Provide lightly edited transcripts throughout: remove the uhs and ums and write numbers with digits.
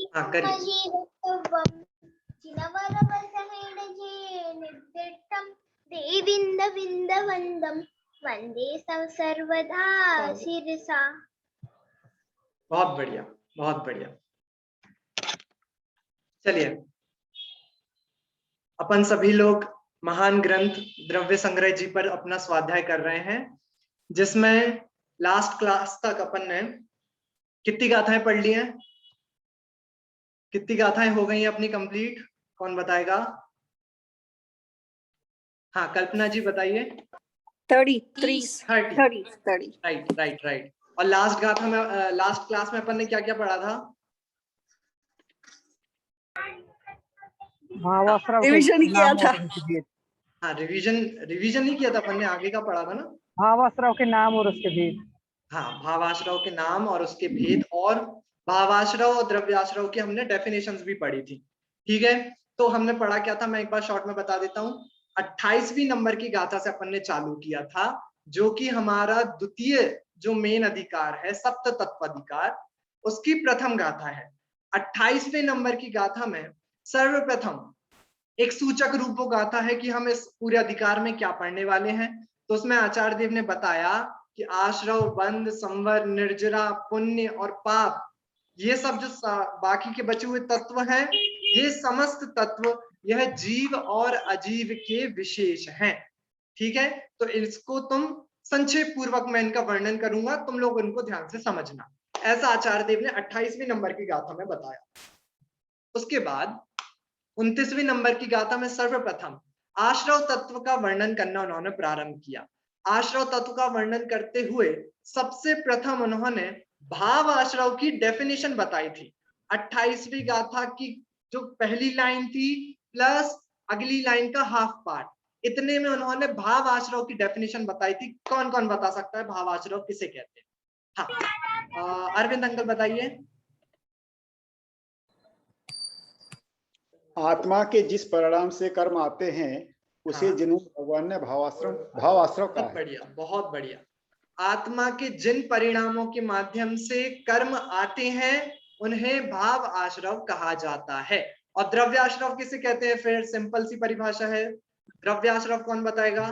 हाँ करिए। वंदे सर्वदा शिरसा। बहुत बढ़िया, बहुत बढ़िया। चलिए, अपन सभी लोग महान ग्रंथ द्रव्य संग्रह जी पर अपना स्वाध्याय कर रहे हैं, जिसमें लास्ट क्लास तक अपन ने कितनी गाथाएं पढ़ ली हैं? कितनी गाथाएं हो गई हैं अपनी कंप्लीट? कौन बताएगा? हाँ कल्पना जी बताइए। 30 राइट राइट राइट। और लास्ट गाथा में, लास्ट क्लास में अपन ने क्या क्या पढ़ा था? रिवीजन किया था। हाँ रिवीजन नहीं किया था अपन ने, आगे का पढ़ा था ना। भावाश्रव के नाम और उसके भेद। हाँ भावाश्रव के नाम और उसके भेद, और भावाश्रव और द्रव्याश्रव की हमने डेफिनेशंस भी पढ़ी थी। ठीक है, तो हमने पढ़ा क्या था, मैं एक बार शॉर्ट में बता देता हूँ। 28वीं नंबर की गाथा से अपन ने चालू किया था, जो कि हमारा द्वितीय जो मेन अधिकार है, सप्त तत्व अधिकार, उसकी प्रथम गाथा है। 28वें नंबर की गाथा में सर्वप्रथम एक सूचक रूप वो गाथा है कि हम इस पूरे अधिकार में क्या पढ़ने वाले हैं। तो उसमें आचार्य देव ने बताया कि आश्रव, बंध, संवर, निर्जरा, पुण्य और पाप, ये सब जो बाकी के बचे हुए तत्व हैं, ये समस्त तत्व यह जीव और अजीव के विशेष हैं। ठीक है, तो इसको तुम संक्षेप पूर्वक मैं इनका वर्णन करूंगा, तुम लोग इनको ध्यान से समझना। ऐसा आचार्य देव ने 28वीं नंबर की गाथा में बताया। उसके बाद 29वीं नंबर की गाथा में सर्वप्रथम आश्रव तत्व का वर्णन करना उन्होंने प्रारंभ किया। आश्रव तत्व का वर्णन करते हुए सबसे प्रथम उन्होंने भाव आश्रव की डेफिनेशन बताई थी। 28वीं गाथा की जो पहली लाइन थी प्लस अगली लाइन का हाफ पार्ट, इतने में उन्होंने भाव आश्रव की डेफिनेशन बताई थी। कौन कौन बता सकता है भाव आश्रव किसे कहते हैं? हाँ अरविंद अंकल बताइए। आत्मा के जिस परिणाम से कर्म आते हैं उसे हाँ। जिन्होंने भगवान ने भावाश्रव कहा है। बढ़िया, बहुत बढ़िया। आत्मा के जिन परिणामों के माध्यम से कर्म आते हैं उन्हें भाव आश्रव कहा जाता है। और द्रव्याश्रव किसे कहते हैं? फिर सिंपल सी परिभाषा है। द्रव्याश्रव कौन बताएगा?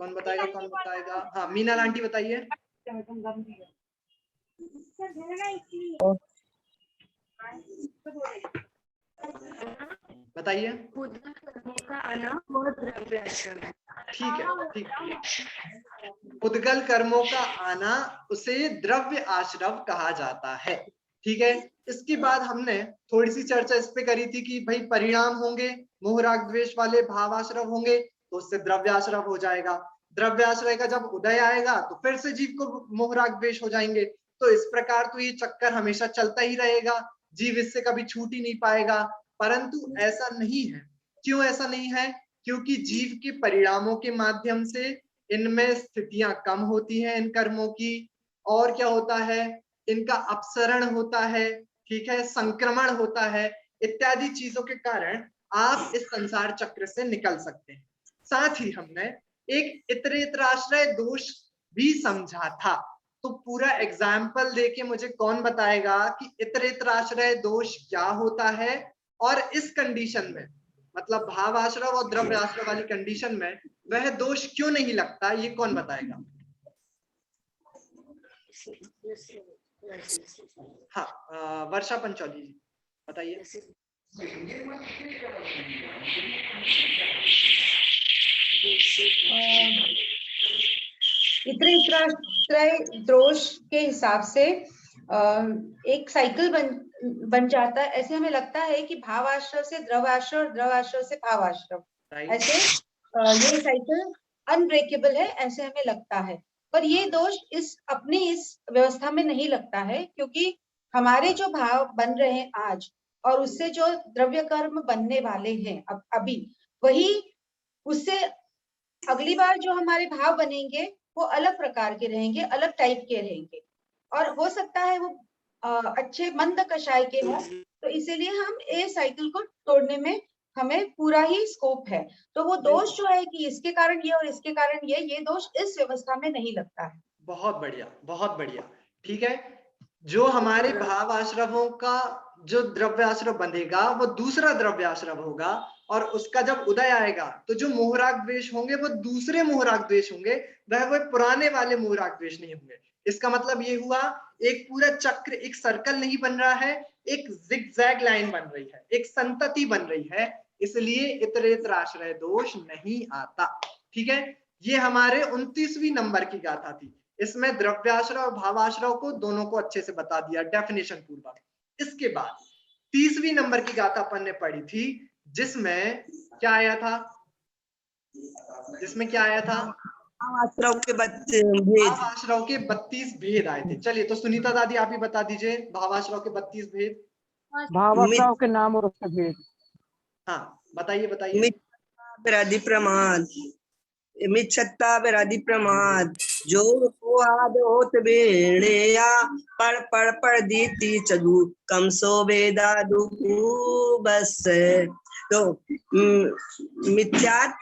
कौन बताएगा? कौन बताएगा? हाँ मीना आंटी बताइए। बताइए। ठीक है, ठीक है। उद्गल कर्मों का आना उसे द्रव्य आश्रव कहा जाता है। ठीक है, इसके बाद हमने थोड़ी सी चर्चा इस पे करी थी कि भाई परिणाम होंगे मोह राग द्वेष वाले, भावाश्रव होंगे तो उससे द्रव्याश्रव हो जाएगा। द्रव्याश्रय का जब उदय आएगा तो फिर से जीव को मोह राग द्वेष हो जाएंगे। तो इस प्रकार तो ये चक्कर हमेशा चलता ही रहेगा, जीव इससे कभी छूट ही नहीं पाएगा। परंतु ऐसा नहीं है। क्यों ऐसा नहीं है? क्योंकि जीव के परिणामों के माध्यम से इनमें स्थितियां कम होती हैं इन कर्मों की, और क्या होता है, इनका अपसरण होता है, ठीक है, संक्रमण होता है, इत्यादि चीजों के कारण आप इस संसार चक्र से निकल सकते हैं। साथ ही हमने एक इतरेतराश्रय दोष भी समझा था। तो पूरा एग्जाम्पल देके मुझे कौन बताएगा कि इतरेतराश्रय दोष क्या होता है, और इस कंडीशन में मतलब भाव आश्रव और द्रव्य आश्रव वाली कंडीशन में वह दोष क्यों नहीं लगता, ये कौन बताएगा? हाँ वर्षा पंचौली जी बताइए। इतरेतराश्रय दोष के हिसाब से एक साइकिल बन जाता है। ऐसे हमें लगता है कि भाव आश्रव से द्रव आश्रव और द्रव आश्रव से भाव आश्रव, ऐसे ये साइकिल अनब्रेकेबल है, ऐसे हमें लगता है। पर ये दोष इस व्यवस्था में नहीं लगता है, क्योंकि हमारे जो भाव बन रहे हैं आज और उससे जो द्रव्य कर्म बनने वाले हैं अभी, वही उससे अगली बार जो हमारे भाव बनेंगे वो अलग प्रकार के रहेंगे, अलग टाइप के रहेंगे, और हो सकता है वो अच्छे मंद कषाय के हों। तो इसीलिए हम ए साइकिल को तोड़ने में हमें पूरा ही स्कोप है। तो वो दोष जो है कि इसके कारण ये और इसके कारण ये दोष इस व्यवस्था में नहीं लगता है। बहुत बढ़िया, बहुत बढ़िया। ठीक है, जो हमारे भावाश्रवों का जो द्रव्याश्रव बंधेगा वो दूसरा द्रव्याश्रव होगा, और उसका जब उदय आएगा तो जो मोहराग द्वेष होंगे वो दूसरे मोहराग द्वेष होंगे, वह पुराने वाले मोहराग द्वेष नहीं होंगे। इसका मतलब ये हुआ एक पूरा चक्र, एक सर्कल नहीं बन रहा है, एक जिगजैग लाइन बन रही है, एक संतति बन रही है, इसलिए इतरेतर आश्रय दोष नहीं आता। ठीक है, ये हमारे 29वीं नंबर की गाथा थी। इसमें द्रव्याश्रय और भावाश्रय को दोनों को अच्छे से बता दिया डेफिनेशन पूर्वक। इसके बाद 30वीं नंबर की गाथा अपन ने पढ़ी थी, जिसमें क्या आया था? जिसमें क्या आया था? भावाश्रव के भेद। भावाश्रव के 32 भेद आए थे। चलिए तो सुनीता दादी आप ही बता दीजिए भावाश्रव के 32 भेद। भावाश्रव के नाम और उसके भेद। हाँ बताइए बताइए। विराधि प्रमाद, मिच्छत्ता विराधि प्रमाद, जो आद होत बेड़ेया, पढ़ दीती चदू, कम सो वेदा दुकू बस। तो मिथ्यात,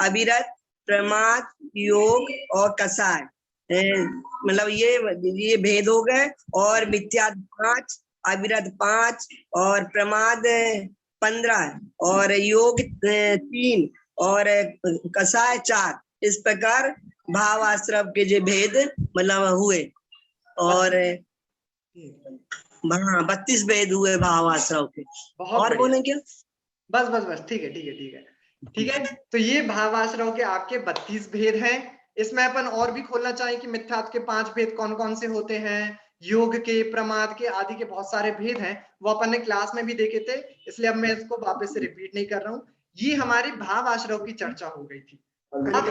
अविरत, प्रमाद, योग और कसाय, मतलब ये भेद हो गए। और मिथ्यात 5, अविरत 5 और प्रमाद 15 और योग 3 और कसाय 4। इस प्रकार भाव आश्रव के जो भेद मतलब हुए, और हाँ 32 भेद हुए भाव आश्रव के। और बोले क्या? बस बस बस ठीक है ठीक है ठीक है ठीक है। तो ये भावाश्रव के आपके 32 भेद हैं। इसमें अपन और भी खोलना चाहें कि मिथ्यात्व के 5 भेद कौन कौन से होते हैं, योग के, प्रमाद के आदि के बहुत सारे भेद हैं, वो अपन ने क्लास में भी देखे थे, इसलिए अब मैं इसको वापस से रिपीट नहीं कर रहा हूँ। ये हमारी भावाश्रव की चर्चा हो गई थी। अब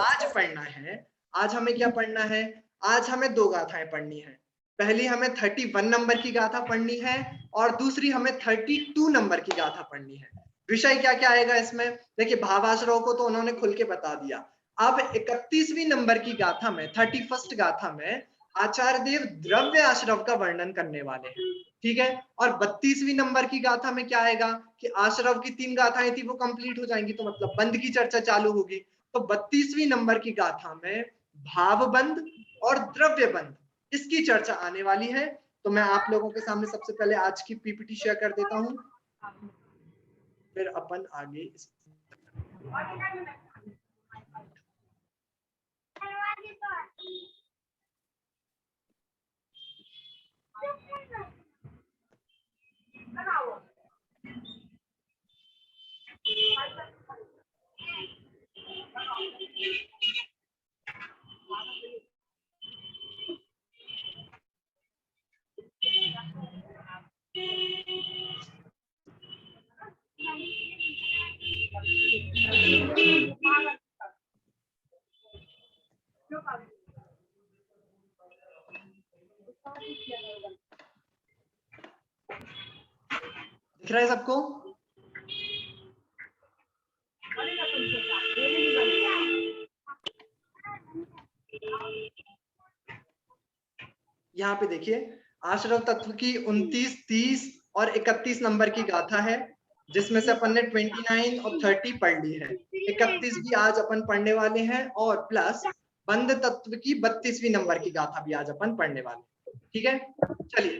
आज पढ़ना है, आज हमें क्या पढ़ना है? आज हमें 2 गाथाएं पढ़नी है। पहली हमें 31 नंबर की गाथा पढ़नी है और दूसरी हमें 32 नंबर की गाथा पढ़नी है। विषय क्या क्या आएगा इसमें? देखिए भावाश्रव को तो उन्होंने खुल के बता दिया। अब 31वीं नंबर की गाथा में, 31st गाथा में आचार्य देव द्रव्य आश्रव का वर्णन करने वाले हैं। ठीक है, और 32वीं नंबर की गाथा में क्या आएगा कि आश्रव की 3 गाथाएं थी वो कंप्लीट हो जाएंगी, तो मतलब बंध की चर्चा चालू होगी। तो 32वीं नंबर की गाथा में भाव बंध और द्रव्य बंध, इसकी चर्चा आने वाली है। तो मैं आप लोगों के सामने सबसे पहले आज की पीपीटी शेयर कर देता हूं, फिर अपन आगे दिख रहा है सबको? यहाँ पे देखिए आश्रव तत्व की 29, 30 और 31 नंबर की गाथा है, जिसमें से अपन ने 29 और 30 पढ़ ली है। 31 भी आज अपन पढ़ने वाले हैं और प्लस बंध तत्व की 32वीं नंबर की गाथा भी आज अपन पढ़ने वाले हैं। ठीक है, चलिए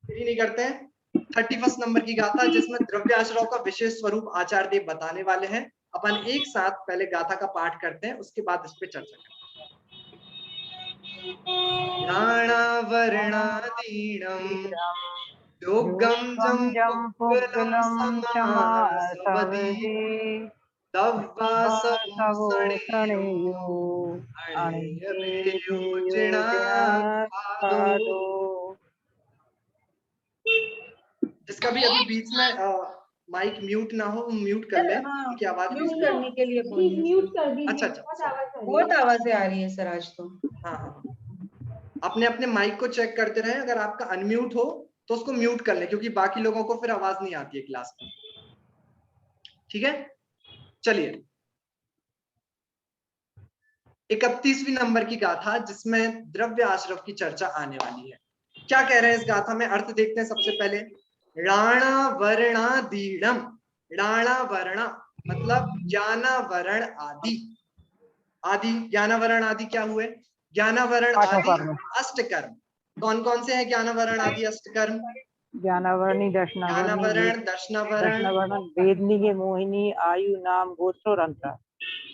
देरी नहीं करते हैं। 31 नंबर की गाथा, जिसमें द्रव्य आश्रव का विशेष स्वरूप आचार्य देव बताने वाले हैं। अपन एक साथ पहले गाथा का पाठ करते हैं, उसके बाद इस पे चर्चा करते हैं। वर्णादीणं योगं जं पुग्गलं समासवदि तव्वासवोषणेयो अणेयवेयोजनापादो। जिसका भी अभी बीच में माइक म्यूट ना हो, म्यूट कर ले, क्योंकि आवाज म्यूट करने के लिए म्यूट कर दीजिए। अच्छा अच्छा, बहुत आवाजें आ रही है सर आज तो। हाँ, अपने अपने माइक को चेक करते रहे, अगर आपका अनम्यूट हो तो उसको म्यूट कर ले, क्योंकि बाकी लोगों को फिर आवाज नहीं आती है क्लास में। ठीक है, चलिए 31वीं नंबर की गाथा, जिसमें द्रव्य आश्रव की चर्चा आने वाली है। क्या कह रहे हैं इस गाथा में, अर्थ देखते हैं सबसे पहले। राणा वर्णादीणम, राणा वर्णा मतलब ज्ञानावरण आदि। आदि ज्ञानावरण आदि क्या हुए? ज्ञानावरण आदि अष्टकर्म। कौन कौन से हैं ज्ञानावरण आदि अष्टकर्म? ज्ञानावरणी, दर्शनावरणी, ज्ञानावरण, दर्शनावरण, दर्शनावरण, वेदनीय, मोहिनी, आयु, नाम, गोत्र और अंतरा।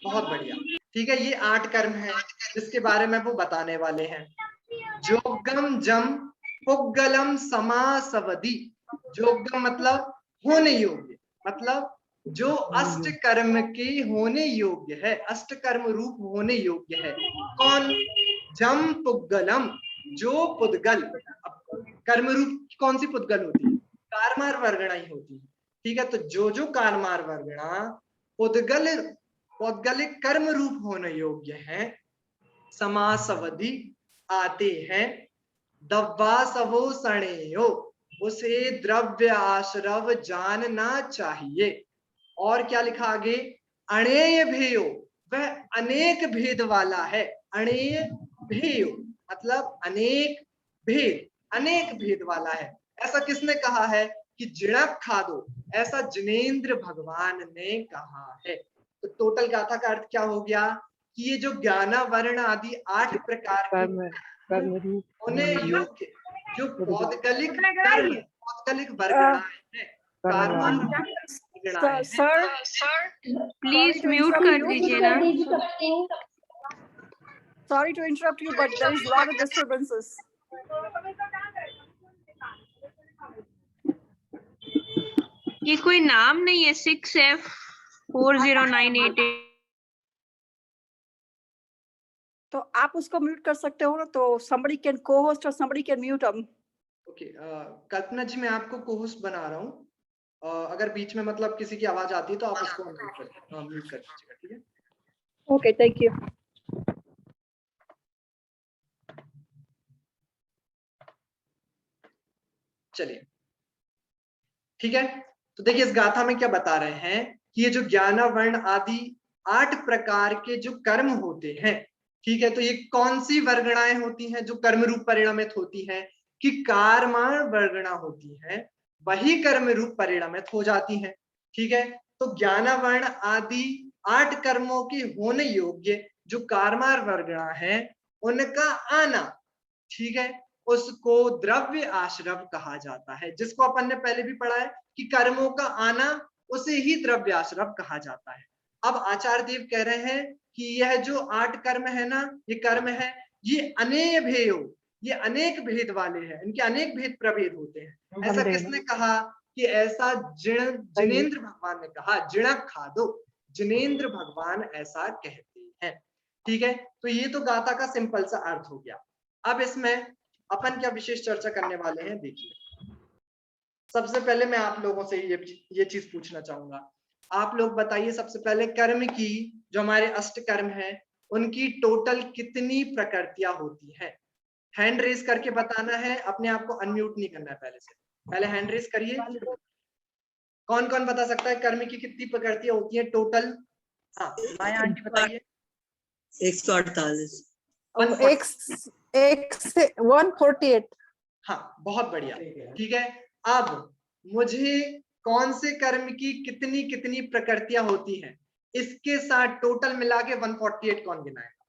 बहुत बढ़िया। ठीक है, ये 8 कर्म हैं जिसके बारे में वो बताने वाले हैं। जोगम जम पुग्गलम समासवधि। जोगम मतलब होने योग्य, मतलब जो अष्ट कर्म के होने योग्य है, अष्ट कर्म रूप होने योग्य है। कौन? जम पुग्गलम, जो पुद्गल। कर्म रूप कौन सी पुद्गल होती है? कारमार वर्गणा ही होती है। ठीक है, तो जो जो कारमार वर्गणा पुद्गल पौद्गलिक कर्म रूप होने योग्य है, समासवधि आते हैं। दव्वासवो सणेयो, उसे द्रव्य आश्रव जानना चाहिए। और क्या लिखा आगे? अणेय भेयो, वह अनेक भेद वाला है। अणेय भेयो मतलब अनेक भेद, अनेक भेद वाला है। ऐसा किसने कहा है? कि जिणक खादो, ऐसा जिनेंद्र भगवान ने कहा है। तो टोटल गाथा का अर्थ क्या हो गया? कि ये जो ज्ञानावरण आदि 8 प्रकार के कर्म रूप होने योग्य जो पौद्गलिक कर्म, पौद्गलिक वर्गणाएं हैं, कारमान वर्गणाएं हैं। सर प्लीज म्यूट कर दीजिए ना। Sorry to interrupt you, but there is a lot of disturbances. ये कोई नाम नहीं है 6F40988। तो आप उसको म्यूट कर सकते हो ना, तो somebody can co-host और somebody can mute him. Okay, Kalpana ji मैं आपको को-होस्ट बना रहा हूँ। अगर बीच में मतलब किसी की आवाज आती है तो आप उसको म्यूट कर दीजिएगा, ठीक है? Okay, thank you. चलिए, ठीक है। तो देखिए इस गाथा में क्या बता रहे हैं कि ये जो ज्ञानावर्ण आदि 8 प्रकार के जो कर्म होते हैं, ठीक है, तो ये कौन सी वर्गणाएं होती हैं जो कर्म रूप परिणमित होती हैं? कि कारमाण वर्गणा होती है, वही कर्म रूप परिणमित हो जाती हैं। ठीक है, तो ज्ञानावर्ण आदि 8 कर्मों के होने योग्य जो कारमार वर्गणा है, उनका आना, ठीक है, उसको द्रव्य आश्रव कहा जाता है। जिसको अपन ने पहले भी पढ़ा है कि कर्मों का आना उसे ही द्रव्य आश्रव कहा जाता है। अब आचार्य देव कह रहे हैं कि यह जो 8 कर्म है ना, ये कर्म है, ये अनेक भेयो, ये अनेक भेद वाले हैं, इनके अनेक भेद प्रभेद होते हैं। ऐसा किसने कहा? कि ऐसा जिनेंद्र भगवान ने कहा। जिणक खादो, जिनेंद्र भगवान ऐसा कहते हैं। ठीक है, तो ये तो गाथा का सिंपल सा अर्थ हो गया। अब इसमें अपन क्या विशेष चर्चा करने वाले हैं, देखिए। सबसे पहले मैं आप लोगों से ये चीज पूछना चाहूंगा। आप लोग बताइए सबसे पहले, कर्म की जो हमारे अष्ट कर्म हैं उनकी टोटल कितनी प्रकृतियां होती हैं? हैंड रेज करके बताना है, अपने आप को अनम्यूट नहीं करना है पहले से। पहले हैंड रेज करिए। कौन कौन बता सकता है कर्म की कितनी प्रकृतियां होती हैं टोटल? हाँ, माया आंटी बताइए। 148। 148। हाँ, बहुत बढ़िया। ठीक है, अब मुझे कौन से कर्म की कितनी कितनी प्रकृतियां होती हैं इसके साथ टोटल मिला के 148 कौन गिनाएगा?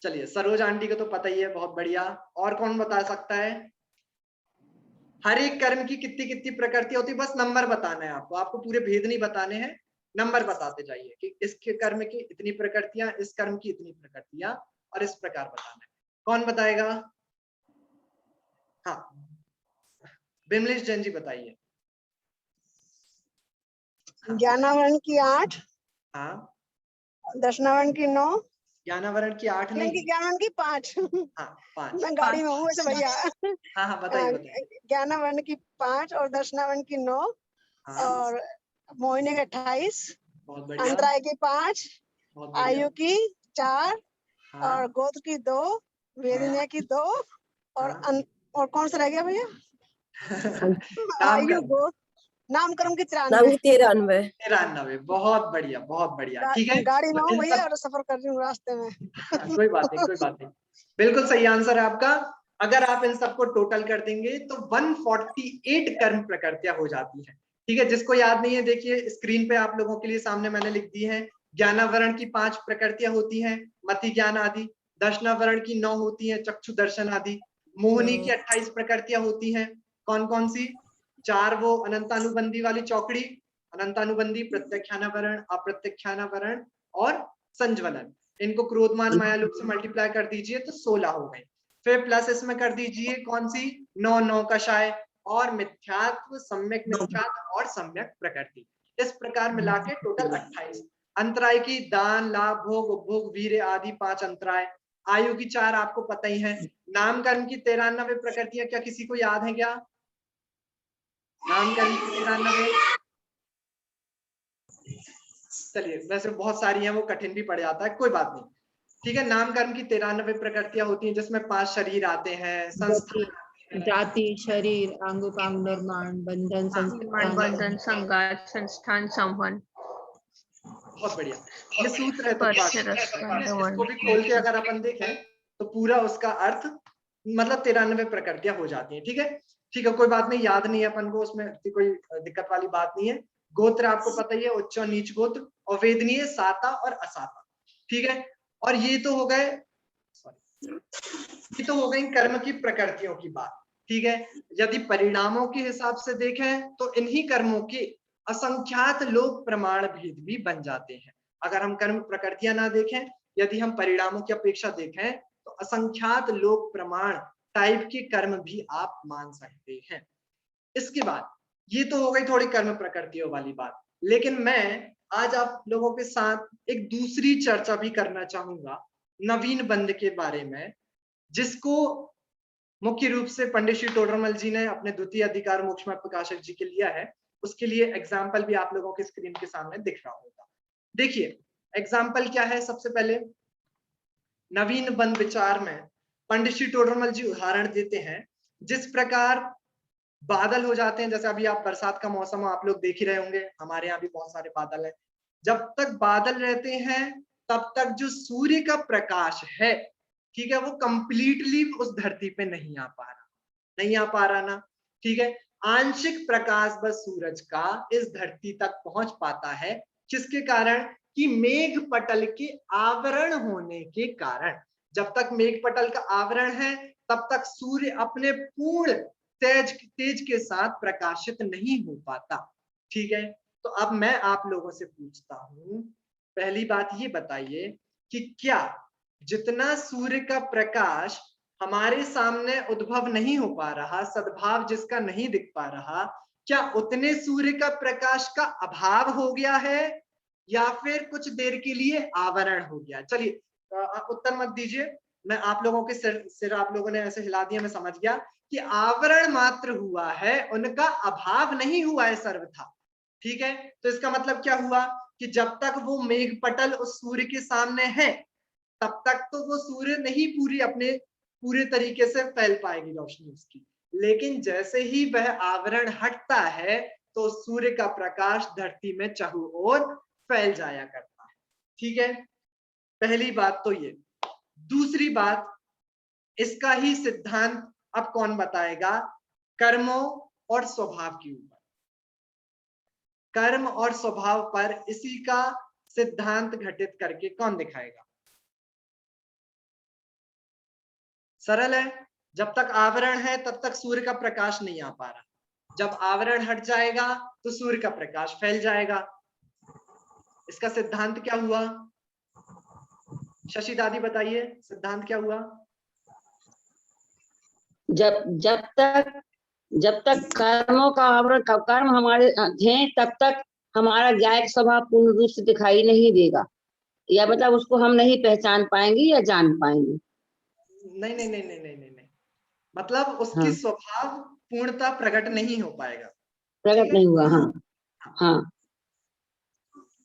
चलिए, सरोज आंटी को तो पता ही है, बहुत बढ़िया। और कौन बता सकता है? हर एक कर्म की कितनी कितनी प्रकृतियां होती है, बस नंबर बताना है आपको। आपको पूरे भेद नहीं बताने हैं, नंबर बताते जाइए कि इसके कर्म की इतनी प्रकृतियां, इस कर्म की इतनी प्रकृतियां, और इस प्रकार बताना है। कौन बताएगा? हाँ, बिमलेश जैन जी बताइए। ज्ञानावरण की 8, हाँ, दर्शनावरण की 9, ज्ञानावरण की 8 नहीं, ज्ञानावरण की 5। हाँ 5। मैं गाड़ी में हूँ वैसे भैया। हाँ हाँ, बताइए। ज्ञानावरण की 5 और दर्शनावरण की 9, हाँ, और मोहिनी के 28, बहुत बढ़िया। अंतराय की 5, बहुत बढ़िया। आयु की 4, हाँ, और गोत्र की 2, वेदनीय की 2, और हाँ। और कौन सा रह गया भैया? आयु, गोत्र, नामकर्म की 93। 93। बहुत बढ़िया, बहुत बढ़िया। ठीक है, गाड़ी में तो हूँ इन भैया सब और सफर कर रही हूँ रास्ते में। कोई बात नहीं, कोई बात नहीं, बिल्कुल सही आंसर है आपका। अगर आप इन सबको टोटल कर देंगे तो 148 कर्म प्रकृतियां हो जाती हैं। ठीक है, जिसको याद नहीं है देखिए स्क्रीन पे आप लोगों के लिए सामने मैंने लिख दी है। ज्ञानावरण की 5 प्रकृतियां होती हैं, मति ज्ञान आदि। दर्शनावरण की 9 होती हैं, चक्षु दर्शन आदि। मोहिनी की 28 प्रकृतियां होती हैं। कौन कौन सी? 4 वो अनंतानुबंधी वाली चौकड़ी, अनंतानुबंधी, प्रत्यक्षानावरण, अप्रत्यक्षानावरण और संज्वलन। इनको क्रोधमान माया लोक से मल्टीप्लाई कर दीजिए तो 16 हो गए। फिर प्लस इसमें कर दीजिए कौन सी? 9 9 कषाय और मिथ्यात्व, सम्यक मिथ्यात्व और सम्यक प्रकृति। इस प्रकार मिला के टोटल 28। अंतराय की दान, लाभ, भोग, उपभोग, वीर्य आदि 5 अंतराय। आयु की 4 आपको पता ही है। नामकर्म की 93 प्रकृतियां क्या किसी को याद है क्या? नामकर्म की 93, चलिए वैसे बहुत सारी हैं, वो कठिन भी पड़ जाता है, कोई बात नहीं, ठीक है। नामकर्म की 93 प्रकृतियां होती हैं, जिसमें 5 शरीर आते हैं, संस्थान, जाति, शरीर, अंगोपांग, निर्माण, बंधन, बंधन, संघात, संस्थान, संबंध। बहुत बढ़िया। ये सूत्र है तो इसको भी खोल के अगर अपन देखें तो पूरा उसका अर्थ मतलब 93 प्रकृतियां हो जाती हैं। ठीक है, ठीक है, कोई बात नहीं, याद नहीं है अपन को, उसमें कोई दिक्कत वाली बात नहीं है। गोत्र आपको पता ही है, उच्च और नीच गोत्र, और वेदनीय, साता और असाता। ठीक है, और ये तो हो गए, ये तो हो गई कर्म की प्रकृतियों की बात। ठीक है, यदि परिणामों के हिसाब से देखें तो इन्हीं कर्मों के असंख्यात लोक प्रमाण भेद भी बन जाते हैं। अगर हम कर्म प्रकृतियां ना देखें, यदि हम परिणामों की अपेक्षा देखें तो असंख्यात लोक प्रमाण टाइप के कर्म भी आप मान सकते हैं। इसके बाद ये तो हो गई थोड़ी कर्म प्रकृतियों वाली बात, लेकिन मैं आज आप लोगों के साथ एक दूसरी चर्चा भी करना चाहूंगा नवीन बंध के बारे में, जिसको मुख्य रूप से पंडित श्री टोडरमल जी ने अपने द्वितीय अधिकार मोक्ष में प्रकाशक जी के लिया है। उसके लिए एग्जाम्पल भी आप लोगों के स्क्रीन के सामने दिख रहा होगा। देखिए एग्जाम्पल क्या है। सबसे पहले नवीन बंध विचार में पंडित श्री टोडरमल जी उदाहरण देते हैं, जिस प्रकार बादल हो जाते हैं, जैसे अभी आप बरसात का मौसम आप लोग देख ही रहे होंगे, हमारे यहाँ भी बहुत सारे बादल हैं। जब तक बादल रहते हैं तब तक जो सूर्य का प्रकाश है, ठीक है, वो कंप्लीटली उस धरती पे नहीं आ पा रहा ना। ठीक है, आंशिक प्रकाश बस सूरज का इस धरती तक पहुंच पाता है, जिसके कारण कि मेघ पटल के आवरण होने के कारण, जब तक मेघ पटल का आवरण है तब तक सूर्य अपने पूर्ण तेज के साथ प्रकाशित नहीं हो पाता। ठीक है, तो अब मैं आप लोगों से पूछता हूं, पहली बात ये बताइए कि क्या जितना सूर्य का प्रकाश हमारे सामने उद्भव नहीं हो पा रहा, सद्भाव जिसका नहीं दिख पा रहा, क्या उतने सूर्य का प्रकाश का अभाव हो गया है या फिर कुछ देर के लिए आवरण हो गया? चलिए उत्तर मत दीजिए, मैं आप लोगों के सिर आप लोगों ने ऐसे हिला दिया, मैं समझ गया कि आवरण मात्र हुआ है, उनका अभाव नहीं हुआ है सर्वथा। ठीक है, तो इसका मतलब क्या हुआ कि जब तक वो मेघ पटल उस सूर्य के सामने है तब तक तो वो सूर्य नहीं पूरे तरीके से फैल पाएगी रोशनी उसकी, लेकिन जैसे ही वह आवरण हटता है तो सूर्य का प्रकाश धरती में चारों ओर फैल जाया करता है। ठीक है, पहली बात तो ये। दूसरी बात, इसका ही सिद्धांत अब कौन बताएगा? कर्मों और स्वभाव के ऊपर, कर्म और स्वभाव पर इसी का सिद्धांत घटित करके कौन दिखाएगा? सरल है, जब तक आवरण है तब तक सूर्य का प्रकाश नहीं आ पा रहा, जब आवरण हट जाएगा तो सूर्य का प्रकाश फैल जाएगा। इसका सिद्धांत क्या हुआ? शशि दादी बताइए, सिद्धांत क्या हुआ? जब तक कर्मों का आवरण, कर्म हमारे हैं तब तक हमारा ज्ञायक स्वभाव पूर्ण रूप से दिखाई नहीं देगा, या मतलब उसको हम नहीं पहचान पाएंगे या जान पाएंगे। नहीं नहीं नहीं नहीं नहीं नहीं, मतलब उसकी स्वभाव पूर्णता प्रकट नहीं हो पाएगा, प्रकट नहीं हुआ। हाँ हाँ,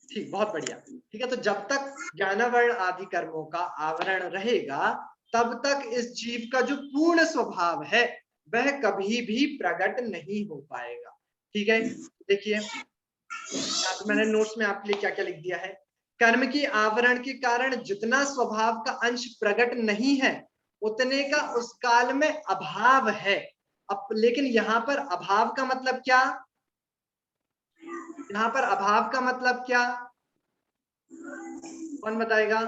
ठीक, बहुत बढ़िया। ठीक है, तो जब तक ज्ञानावरण आदि कर्मों का आवरण रहेगा तब तक इस जीव का जो पूर्ण स्वभाव है वह कभी भी प्रकट नहीं हो पाएगा। ठीक है, देखिए तो मैंने नोट्स में आपके लिए क्या क्या लिख दिया है। कर्म की आवरण के कारण जितना स्वभाव का अंश प्रकट नहीं है उतने का उस काल में अभाव है। अब लेकिन यहाँ पर अभाव का मतलब क्या? यहाँ पर अभाव का मतलब क्या, कौन बताएगा?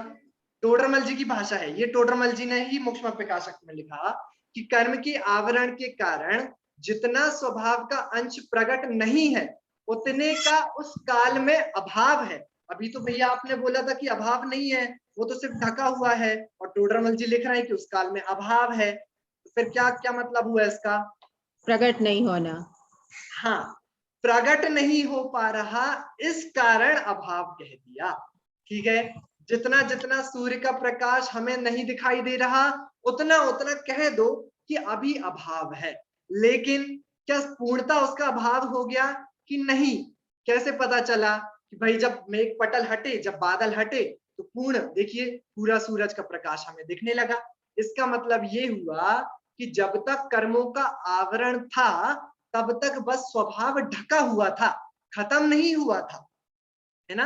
टोडरमल जी की भाषा है ये, टोडरमल जी ने ही मुक्ष्म प्रकाशक में लिखा कि कर्म के आवरण के कारण जितना स्वभाव का अंश प्रकट नहीं है उतने का उस काल में अभाव है। अभी तो भैया आपने बोला था कि अभाव नहीं है, वो तो सिर्फ ढका हुआ है, और टोडरमल जी लिख रहे हैं कि उस काल में अभाव है। तो फिर क्या क्या मतलब हुआ इसका? प्रकट नहीं होना। हाँ, प्रकट नहीं हो पा रहा इस कारण अभाव कह दिया। ठीक है, जितना जितना सूर्य का प्रकाश हमें नहीं दिखाई दे रहा उतना उतना कह दो कि अभी अभाव है, लेकिन क्या पूर्णता उसका अभाव हो गया कि नहीं? कैसे पता चला कि भाई जब मेघ पटल हटे, जब बादल हटे तो पूर्ण देखिए पूरा सूरज का प्रकाश हमें दिखने लगा। इसका मतलब ये हुआ कि जब तक कर्मों का आवरण था तब तक बस स्वभाव ढका हुआ था, खत्म नहीं हुआ था, है ना,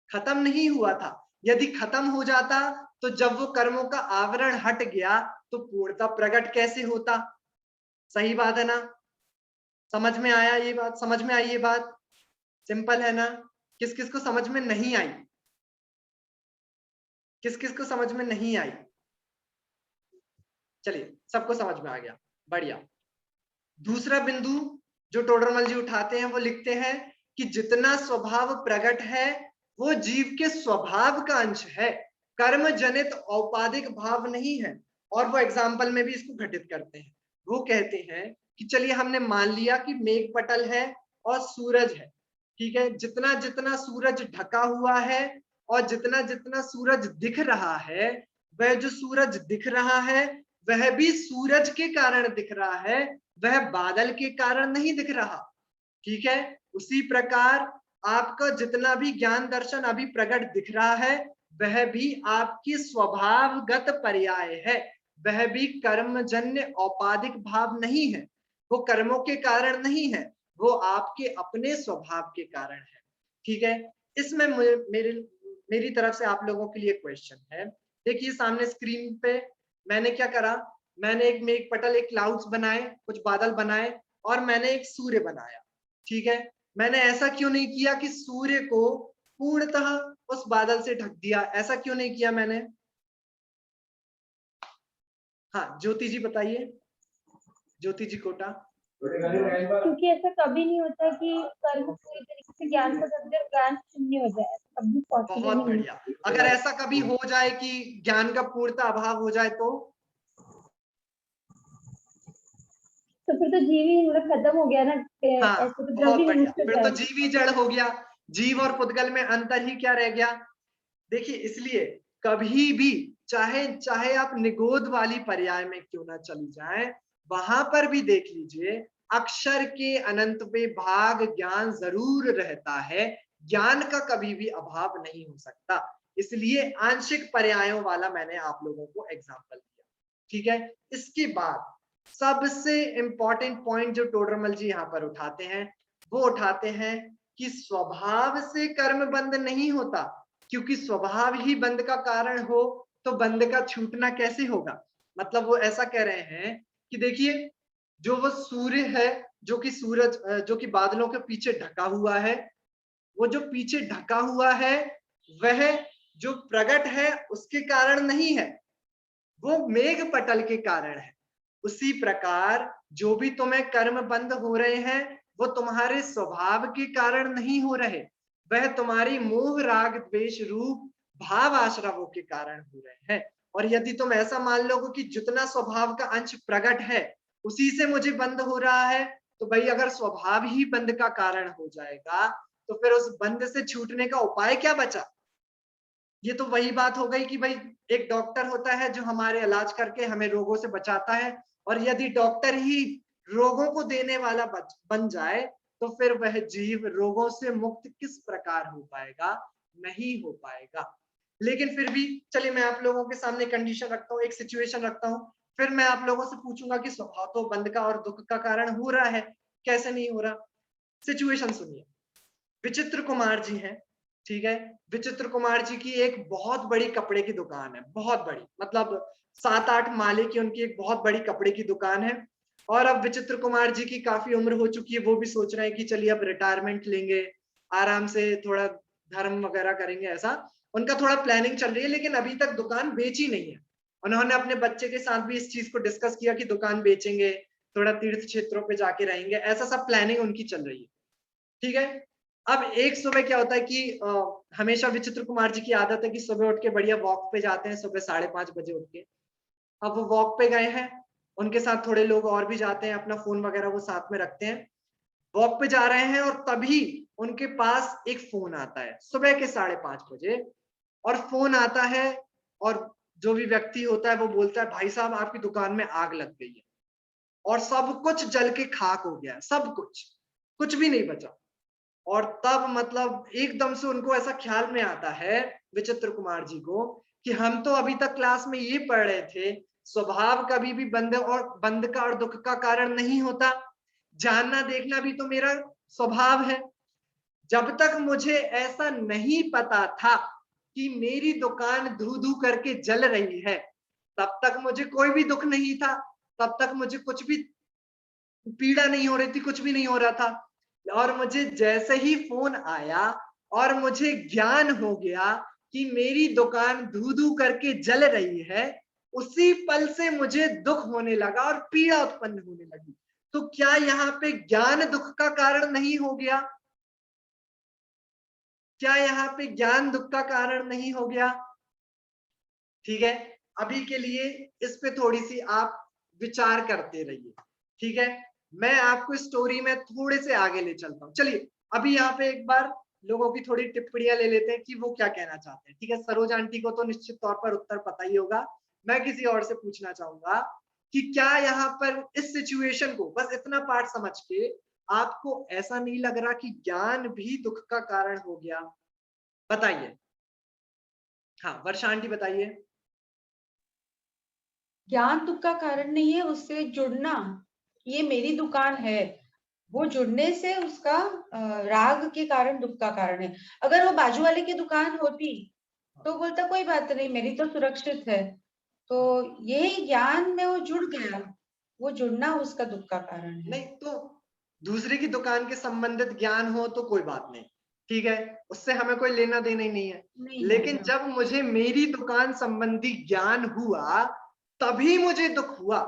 खत्म नहीं हुआ था। यदि खत्म हो जाता तो जब वो कर्मों का आवरण हट गया तो पूर्णता प्रकट कैसे होता? सही बात है ना? समझ में आया ये बात? समझ में आई ये बात? सिंपल है ना? किस किस को समझ में नहीं आई? किस किस को समझ में नहीं आई? चलिए सबको समझ में आ गया, बढ़िया। दूसरा बिंदु जो टोडरमल जी उठाते हैं वो लिखते हैं कि जितना स्वभाव प्रकट है वो जीव के स्वभाव का अंश है, कर्म जनित औपाधिक भाव नहीं है। और वो एग्जाम्पल में भी इसको घटित करते हैं। वो कहते हैं कि चलिए हमने मान लिया कि मेघ पटल है और सूरज है, ठीक है, जितना जितना सूरज ढका हुआ है और जितना जितना सूरज दिख रहा है, वह जो सूरज दिख रहा है वह भी सूरज के कारण दिख रहा है, वह बादल के कारण नहीं दिख रहा। ठीक है, उसी प्रकार आपका जितना भी ज्ञान दर्शन अभी प्रकट दिख रहा है वह भी आपकी स्वभावगत पर्याय है, वह भी कर्मजन्य औपाधिक भाव नहीं है, वो कर्मों के कारण नहीं है, वो आपके अपने स्वभाव के कारण है। ठीक है, इसमें मेरी तरफ से आप लोगों के लिए क्वेश्चन है। देखिए सामने स्क्रीन पे मैंने क्या करा, मैंने एक मेघ पटल, एक क्लाउड्स बनाए, कुछ बादल बनाए और मैंने एक सूर्य बनाया। ठीक है, मैंने ऐसा क्यों नहीं किया कि सूर्य को पूर्णतः उस बादल से ढक दिया? ऐसा क्यों नहीं किया मैंने? हाँ ज्योति जी बताइए, ज्योति जी कोटा। क्योंकि ऐसा कभी नहीं होता कि कर्म पूरी तरीके से ज्ञान को समझे और ज्ञान शून्य हो जाए, कभी पॉसिबल बहुत नहीं। बढ़िया। अगर ऐसा कभी हो जाए कि ज्ञान का पूर्णता अभाव हो जाए तो फिर तो जीव ही मतलब खत्म हो गया ना। हाँ, ऐसे तो बहुत द्रव्य बढ़िया, नष्ट हो फिर तो जाएगा। जीव ही जड़ हो गया, जीव और पुद्गल में अंतर ही क्या रह गया? देखिए इसलिए कभी भी चाहे चाहे आप निगोद वाली पर्याय में क्यों ना चली जाएं, वहां पर भी देख लीजिए अक्षर के अनंत पे भाग ज्ञान जरूर रहता है, ज्ञान का कभी भी अभाव नहीं हो सकता। इसलिए आंशिक पर्यायों वाला मैंने आप लोगों को एग्जाम्पल दिया। ठीक है, इसके बाद सबसे इंपॉर्टेंट पॉइंट जो टोडरमल जी यहाँ पर उठाते हैं वो उठाते हैं कि स्वभाव से कर्म बंध नहीं होता, क्योंकि स्वभाव ही बंध का कारण हो तो बंध का छूटना कैसे होगा? मतलब वो ऐसा कह रहे हैं कि देखिए जो वो सूर्य है, जो कि सूरज, जो कि बादलों के पीछे ढका हुआ है, वो जो पीछे ढका हुआ है वह जो प्रकट है उसके कारण नहीं है, वो मेघ पटल के कारण है। उसी प्रकार जो भी तुम्हें कर्म बंध हो रहे हैं वो तुम्हारे स्वभाव के कारण नहीं हो रहे, वह तुम्हारी मोह राग द्वेष रूप भाव आश्रवों के कारण हो रहे हैं। और यदि तुम ऐसा मान लोगे कि जितना स्वभाव का अंश प्रकट है उसी से मुझे बंध हो रहा है, तो भाई अगर स्वभाव ही बंध का कारण हो जाएगा तो फिर उस बंध से छूटने का उपाय क्या बचा? ये तो वही बात हो गई कि भाई एक डॉक्टर होता है जो हमारे इलाज करके हमें रोगों से बचाता है, और यदि डॉक्टर ही रोगों को देने वाला बन जाए तो फिर वह जीव रोगों से मुक्त किस प्रकार हो पाएगा? नहीं हो पाएगा। लेकिन फिर भी चलिए मैं आप लोगों के सामने कंडीशन रखता हूँ, एक सिचुएशन रखता हूँ, फिर मैं आप लोगों से पूछूंगा कि स्वभाव तो बंध का और दुख का कारण हो रहा है, कैसे नहीं हो रहा? सिचुएशन सुनिए। विचित्र कुमार जी हैं, ठीक है, विचित्र कुमार जी की एक बहुत बड़ी कपड़े की दुकान है, बहुत बड़ी, मतलब 7-8 माले की उनकी एक बहुत बड़ी कपड़े की दुकान है। और अब विचित्र कुमार जी की काफी उम्र हो चुकी है, वो भी सोच रहे हैं कि चलिए अब रिटायरमेंट लेंगे, आराम से थोड़ा धर्म वगैरह करेंगे ऐसा, उनका थोड़ा प्लानिंग चल रही है, लेकिन अभी तक दुकान बेची नहीं है। उन्होंने अपने बच्चे के साथ भी इस चीज को डिस्कस किया कि दुकान बेचेंगे, थोड़ा तीर्थ क्षेत्रों पे जाके रहेंगे, ऐसा सब प्लानिंग उनकी चल रही है। ठीक है। अब एक सुबह क्या होता है कि हमेशा विचित्र कुमार जी की आदत है कि सुबह उठ के बढ़िया वॉक पे जाते हैं, सुबह 5:30 बजे उठ के। अब वो वॉक पे गए हैं, उनके साथ थोड़े लोग और भी जाते हैं, अपना फोन वगैरह वो साथ में रखते हैं, वॉक पे जा रहे हैं, और तभी उनके पास एक फोन आता है सुबह के 5:30 बजे। और फोन आता है और जो भी व्यक्ति होता है वो बोलता है, भाई साहब आपकी दुकान में आग लग गई है और सब कुछ जल के खाक हो गया है, सब कुछ भी नहीं बचा। और तब मतलब एकदम से उनको ऐसा ख्याल में आता है विचित्र कुमार जी को कि हम तो अभी तक क्लास में ये पढ़ रहे थे, स्वभाव कभी भी बंद का और दुख का कारण नहीं होता, जानना देखना भी तो मेरा स्वभाव है। जब तक मुझे ऐसा नहीं पता था कि मेरी दुकान धू धू करके जल रही है, तब तक मुझे कोई भी दुख नहीं था, तब तक मुझे कुछ भी पीड़ा नहीं हो रही थी, कुछ भी नहीं हो रहा था। और मुझे जैसे ही फोन आया और मुझे ज्ञान हो गया कि मेरी दुकान धू धू करके जल रही है, उसी पल से मुझे दुख होने लगा और पीड़ा उत्पन्न होने लगी। तो क्या यहाँ पे ज्ञान दुख का कारण नहीं हो गया? क्या यहाँ पे ज्ञान दुख का कारण नहीं हो गया? ठीक है, अभी के लिए इस पे थोड़ी सी आप विचार करते रहिए। ठीक है, मैं आपको स्टोरी में थोड़े से आगे ले चलता हूँ। चलिए अभी यहाँ पे एक बार लोगों की थोड़ी टिप्पणियां ले लेते हैं कि वो क्या कहना चाहते हैं। ठीक है, सरोज आंटी को तो निश्चित तौर पर उत्तर पता ही होगा। मैं किसी और से पूछना चाहूंगा कि क्या यहाँ पर इस सिचुएशन को, बस इतना पार्ट समझ के, आपको ऐसा नहीं लग रहा कि ज्ञान भी दुख का कारण हो गया? बताइए। हाँ वर्षा आंटी बताइए। ज्ञान दुख का कारण नहीं है, उससे जुड़ना, ये मेरी दुकान है, वो जुड़ने से उसका राग के कारण दुख का कारण है। अगर वो बाजू वाले की दुकान होती तो बोलता कोई बात नहीं, मेरी तो सुरक्षित है। तो यही ज्ञान में वो जुड़ गया, वो जुड़ना उसका दुख का कारण है। नहीं तो दूसरे की दुकान के संबंधित ज्ञान हो तो कोई बात नहीं, ठीक है, उससे हमें कोई लेना देना ही नहीं है। लेकिन जब मुझे मेरी दुकान संबंधी ज्ञान हुआ तभी मुझे दुख हुआ।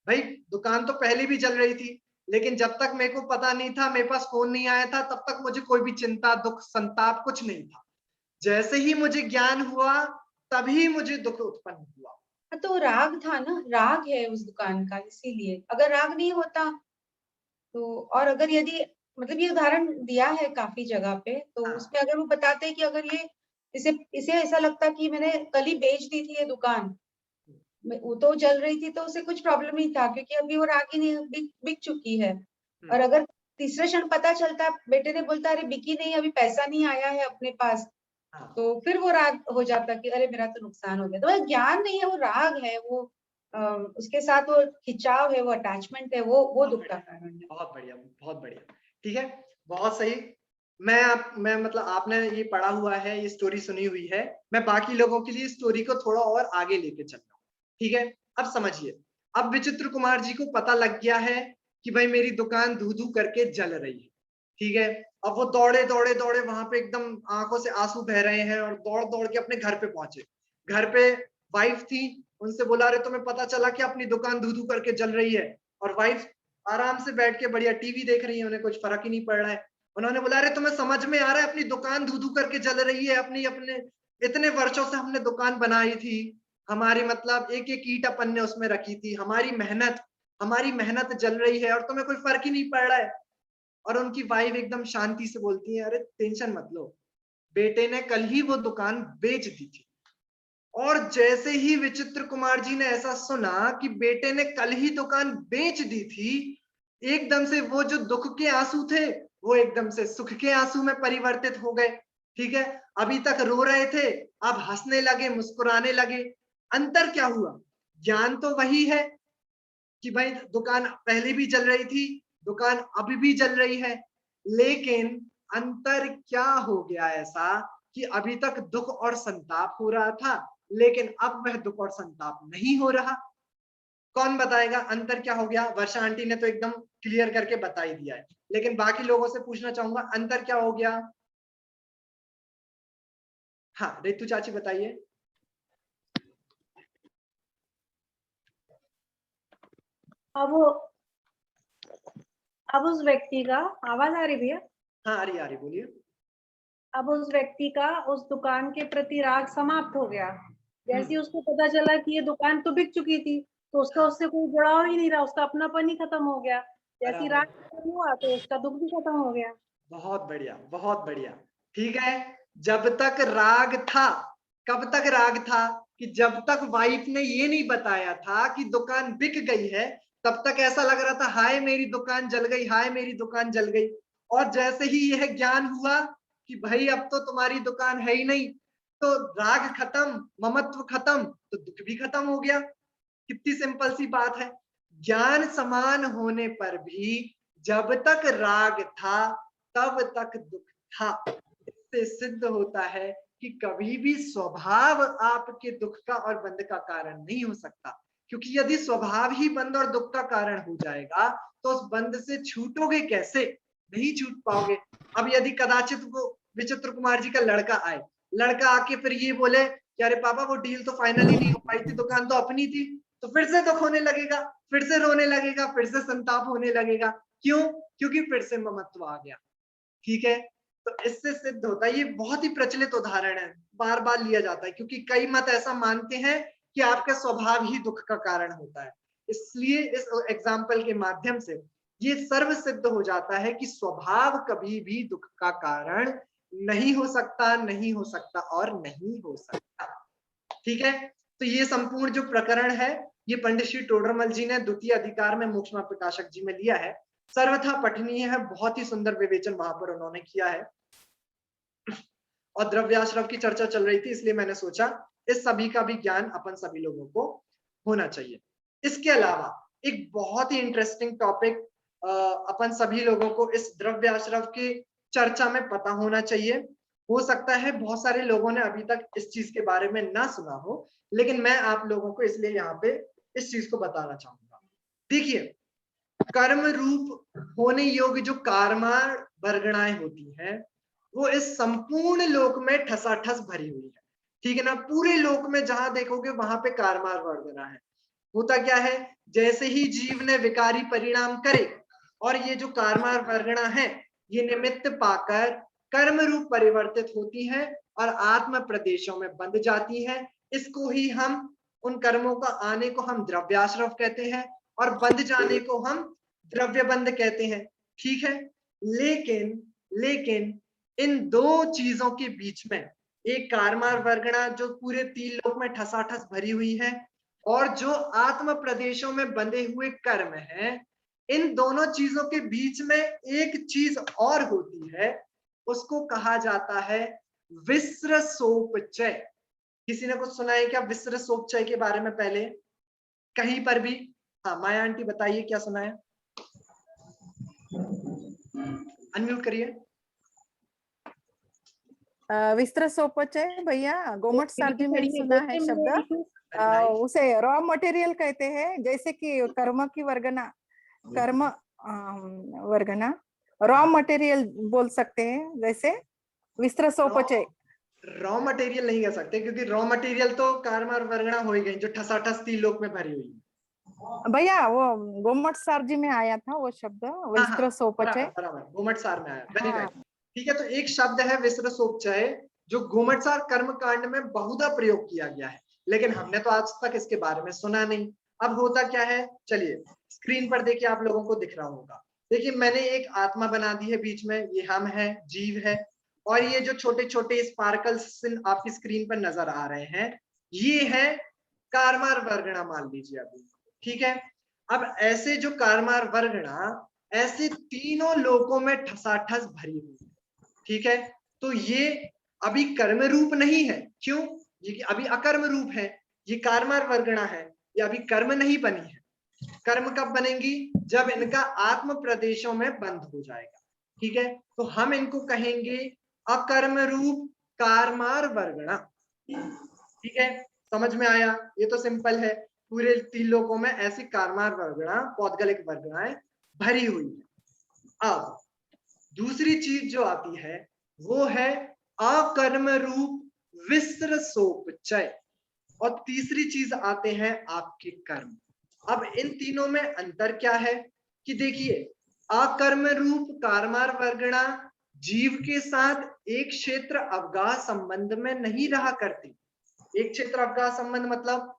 भाई दुकान तो पहले भी चल रही थी, लेकिन जब तक मेरे को पता नहीं था, मेरे पास फोन नहीं आया था, तब तक मुझे कोई भी चिंता दुख संताप कुछ नहीं था। जैसे ही मुझे ज्ञान हुआ तभी मुझे दुख उत्पन्न हुआ। तो राग था ना, राग है उस दुकान का, इसीलिए। अगर राग नहीं होता तो, और अगर यदि मतलब ये उदाहरण दिया है काफी जगह पे, तो उसमें अगर वो बताते हैं कि अगर ये इसे ऐसा लगता कि मैंने कल ही बेच दी थी ये दुकान, वो तो जल रही थी तो उसे कुछ प्रॉब्लम नहीं था, क्योंकि अभी वो राग ही नहीं, बिक चुकी है। और अगर तीसरे क्षण पता चलता, बेटे ने बोलता अरे बिकी नहीं, अभी पैसा नहीं आया है अपने पास, तो फिर वो राग हो जाता कि अरे मेरा तो नुकसान हो गया। तो वो ज्ञान नहीं है, वो राग है, वो उसके साथ वो खिंचाव है, वो अटैचमेंट है, वो दुख का कारण है। बहुत बढ़िया, बहुत बढ़िया। ठीक है, बहुत सही। मैं मतलब आपने ये पढ़ा हुआ है, ये स्टोरी सुनी हुई है, मैं बाकी लोगों के लिए स्टोरी को थोड़ा और आगे लेके चल रहा हूँ। ठीक है, अब समझिए, अब विचित्र कुमार जी को पता लग गया है कि भाई मेरी दुकान धू धू करके जल रही है। ठीक है, अब वो दौड़े दौड़े दौड़े वहां पे, एकदम आंखों से आंसू बह रहे हैं, और दौड़ दौड़ के अपने घर पे पहुंचे। घर पे वाइफ थी, उनसे बोला अरे तुम्हें पता चला कि अपनी दुकान धू धू करके जल रही है? और वाइफ आराम से बैठ के बढ़िया टीवी देख रही है, उन्हें कुछ फर्क ही नहीं पड़ रहा है। उन्होंने बोला अरे तुम्हें समझ में आ रहा है अपनी दुकान धू धू करके जल रही है? अपने इतने वर्षों से हमने दुकान बनाई थी, हमारी मतलब एक एक ईंट अपन ने उसमें रखी थी, हमारी मेहनत जल रही है और तुम्हें कोई फर्क ही नहीं पड़ रहा है। और उनकी वाइफ एकदम शांति से बोलती है अरे टेंशन मत लो, बेटे ने कल ही वो दुकान बेच दी थी। और जैसे ही विचित्र कुमार जी ने ऐसा सुना कि बेटे ने कल ही दुकान बेच दी थी, एकदम से वो जो दुख के आंसू थे वो एकदम से सुख के आंसू में परिवर्तित हो गए। ठीक है, अभी तक रो रहे थे, अब हंसने लगे, मुस्कुराने लगे। अंतर क्या हुआ? ज्ञान तो वही है कि भाई दुकान पहले भी जल रही थी, दुकान अभी भी जल रही है, लेकिन अंतर क्या हो गया ऐसा कि अभी तक दुख और संताप हो रहा था, लेकिन अब वह दुख और संताप नहीं हो रहा। कौन बताएगा अंतर क्या हो गया? वर्षा आंटी ने तो एकदम क्लियर करके बता ही दिया है, लेकिन बाकी लोगों से पूछना चाहूंगा अंतर क्या हो गया। हाँ रितु चाची बताइए। अब उस व्यक्ति का, आवाज आ रही भैया? हाँ आ रही बोलिए। अब उस व्यक्ति का उस दुकान के प्रति राग समाप्त हो गया। जैसे ही उसको पता चला कि ये दुकान तो बिक चुकी थी, तो उसका उससे कोई जुड़ाव ही नहीं रहा, उसका अपनापन ही खत्म हो गया। जैसे राग खत्म हुआ तो उसका दुख भी खत्म हो गया। बहुत बढ़िया, बहुत बढ़िया। ठीक है, जब तक राग था, कब तक राग था कि जब तक वाइफ ने ये नहीं बताया था कि दुकान बिक गई है, तब तक ऐसा लग रहा था हाय मेरी दुकान जल गई, हाय मेरी दुकान जल गई। और जैसे ही यह ज्ञान हुआ कि भाई अब तो तुम्हारी दुकान है ही नहीं, तो राग खत्म, ममत्व खत्म, तो दुख भी खत्म हो गया। कितनी सिंपल सी बात है। ज्ञान समान होने पर भी जब तक राग था तब तक दुख था। इससे सिद्ध होता है कि कभी भी स्वभाव आपके दुख का और बंध का कारण नहीं हो सकता, क्योंकि यदि स्वभाव ही बंध और दुख का कारण हो जाएगा तो उस बंध से छूटोगे कैसे? नहीं छूट पाओगे। अब यदि कदाचित वो विचित्र कुमार जी का लड़का आए, लड़का आके फिर ये बोले कि अरे पापा वो डील तो फाइनली नहीं हो पाई थी, दुकान तो अपनी थी, तो फिर से दुख होने लगेगा, फिर से रोने लगेगा, फिर से संताप होने लगेगा। क्यों? क्योंकि फिर से ममत्व आ गया। ठीक है, तो इससे सिद्ध होता है, ये बहुत ही प्रचलित उदाहरण है, बार बार लिया जाता है, क्योंकि कई मत ऐसा मानते हैं कि आपका स्वभाव ही दुख का कारण होता है। इसलिए इस एग्जाम्पल के माध्यम से ये सर्व सिद्ध हो जाता है कि स्वभाव कभी भी दुख का कारण नहीं हो सकता, नहीं हो सकता और नहीं हो सकता। ठीक है, तो ये संपूर्ण जो प्रकरण है ये पंडित श्री टोडरमल जी ने द्वितीय अधिकार में मोक्षमा प्रकाशक जी में लिया है। सर्वथा पठनीय है, बहुत ही सुंदर विवेचन वहां पर उन्होंने किया है। और द्रव्याश्रव की चर्चा चल रही थी, इसलिए मैंने सोचा इस सभी का भी ज्ञान अपन सभी लोगों को होना चाहिए। इसके अलावा एक बहुत ही इंटरेस्टिंग टॉपिक अपन सभी लोगों को इस द्रव्याश्रव की चर्चा में पता होना चाहिए। हो सकता है बहुत सारे लोगों ने अभी तक इस चीज के बारे में ना सुना हो, लेकिन मैं आप लोगों को इसलिए यहाँ पे इस चीज को बताना चाहूंगा। देखिए, कर्म रूप होने योग्य जो कारमार वर्गणाएं होती हैं वो इस संपूर्ण लोक में ठसाठस भरी हुई है। ठीक है ना, पूरे लोक में जहां देखोगे वहां पे कारमार वर्गणा है। होता क्या है, जैसे ही जीव ने विकारी परिणाम करे और ये जो कारमार वर्गणा है ये निमित्त पाकर कर्म रूप परिवर्तित होती है और आत्म प्रदेशों में बंध जाती है। इसको ही हम, उन कर्मों का आने को हम द्रव्याश्रव कहते हैं और बंध जाने को हम द्रव्य बंध कहते हैं। ठीक है, लेकिन इन दो चीजों के बीच में एक कारमार वर्गणा जो पूरे तीन लोक में ठसाठस भरी हुई है और जो आत्म प्रदेशों में बंधे हुए कर्म हैं, इन दोनों चीजों के बीच में एक चीज और होती है, उसको कहा जाता है विस्रसोपचय। किसी ने कुछ सुना है क्या विस्रसोपचय के बारे में पहले कहीं पर भी? हाँ माया आंटी बताइए, क्या सुना है? अनम्यूट करिए। विस्त्रसोपचय भैया गोमट सार्वजी में सुना है शब्द। उसे रॉ मटेरियल कहते हैं, जैसे कि कर्म की वर्गना, कर्म वर्गना रॉ मटेरियल बोल सकते हैं, जैसे विस्त्रसोपचय। रॉ मटेरियल नहीं कह सकते, क्योंकि रॉ मटेरियल तो कारमार वर्गणा हो ही गई जो ठसाठस तीन लोक में भरी हुई है। भैया वो गोमट सार्वजी में आया था वो शब्द विस्त्रसोपचय, बराबर गोमट सार में आया। Very right. ठीक है, तो एक शब्द है विस्त्रसोपचय जो गोमटसार कर्म कांड में बहुधा प्रयोग किया गया है, लेकिन हमने तो आज तक इसके बारे में सुना नहीं। अब होता क्या है, चलिए स्क्रीन पर देखिए, आप लोगों को दिख रहा होगा। देखिए मैंने एक आत्मा बना दी है बीच में, ये हम है, जीव है, और ये जो छोटे छोटे स्पार्कल्स आपकी स्क्रीन पर नजर आ रहे हैं ये है कारमार वर्गणा मान लीजिए अभी। ठीक है, अब ऐसे जो कारमार वर्गणा ऐसे तीनों लोकों में ठसाठस भरी हुई है। ठीक है, तो ये अभी कर्म रूप नहीं है। क्यों? ये अभी अकर्म रूप है, ये कारमार वर्गणा है, ये अभी कर्म नहीं बनी है। कर्म कब बनेंगी? जब इनका आत्म प्रदेशों में बंध हो जाएगा। ठीक है, तो हम इनको कहेंगे अकर्म रूप कारमार वर्गणा। ठीक है, समझ में आया? ये तो सिंपल है, पूरे तीन लोकों में ऐसी कारमार वर्गणा, पौद्गलिक वर्गणाएं भरी हुई है। अब दूसरी चीज जो आती है वो है अकर्म रूप विसर सोपचय, और तीसरी चीज आते हैं आपके कर्म। अब इन तीनों में अंतर क्या है कि देखिए, अकर्म रूप कारमार वर्गणा जीव के साथ एक क्षेत्र अवगाह संबंध में नहीं रहा करती। एक क्षेत्र अवगाह संबंध मतलब,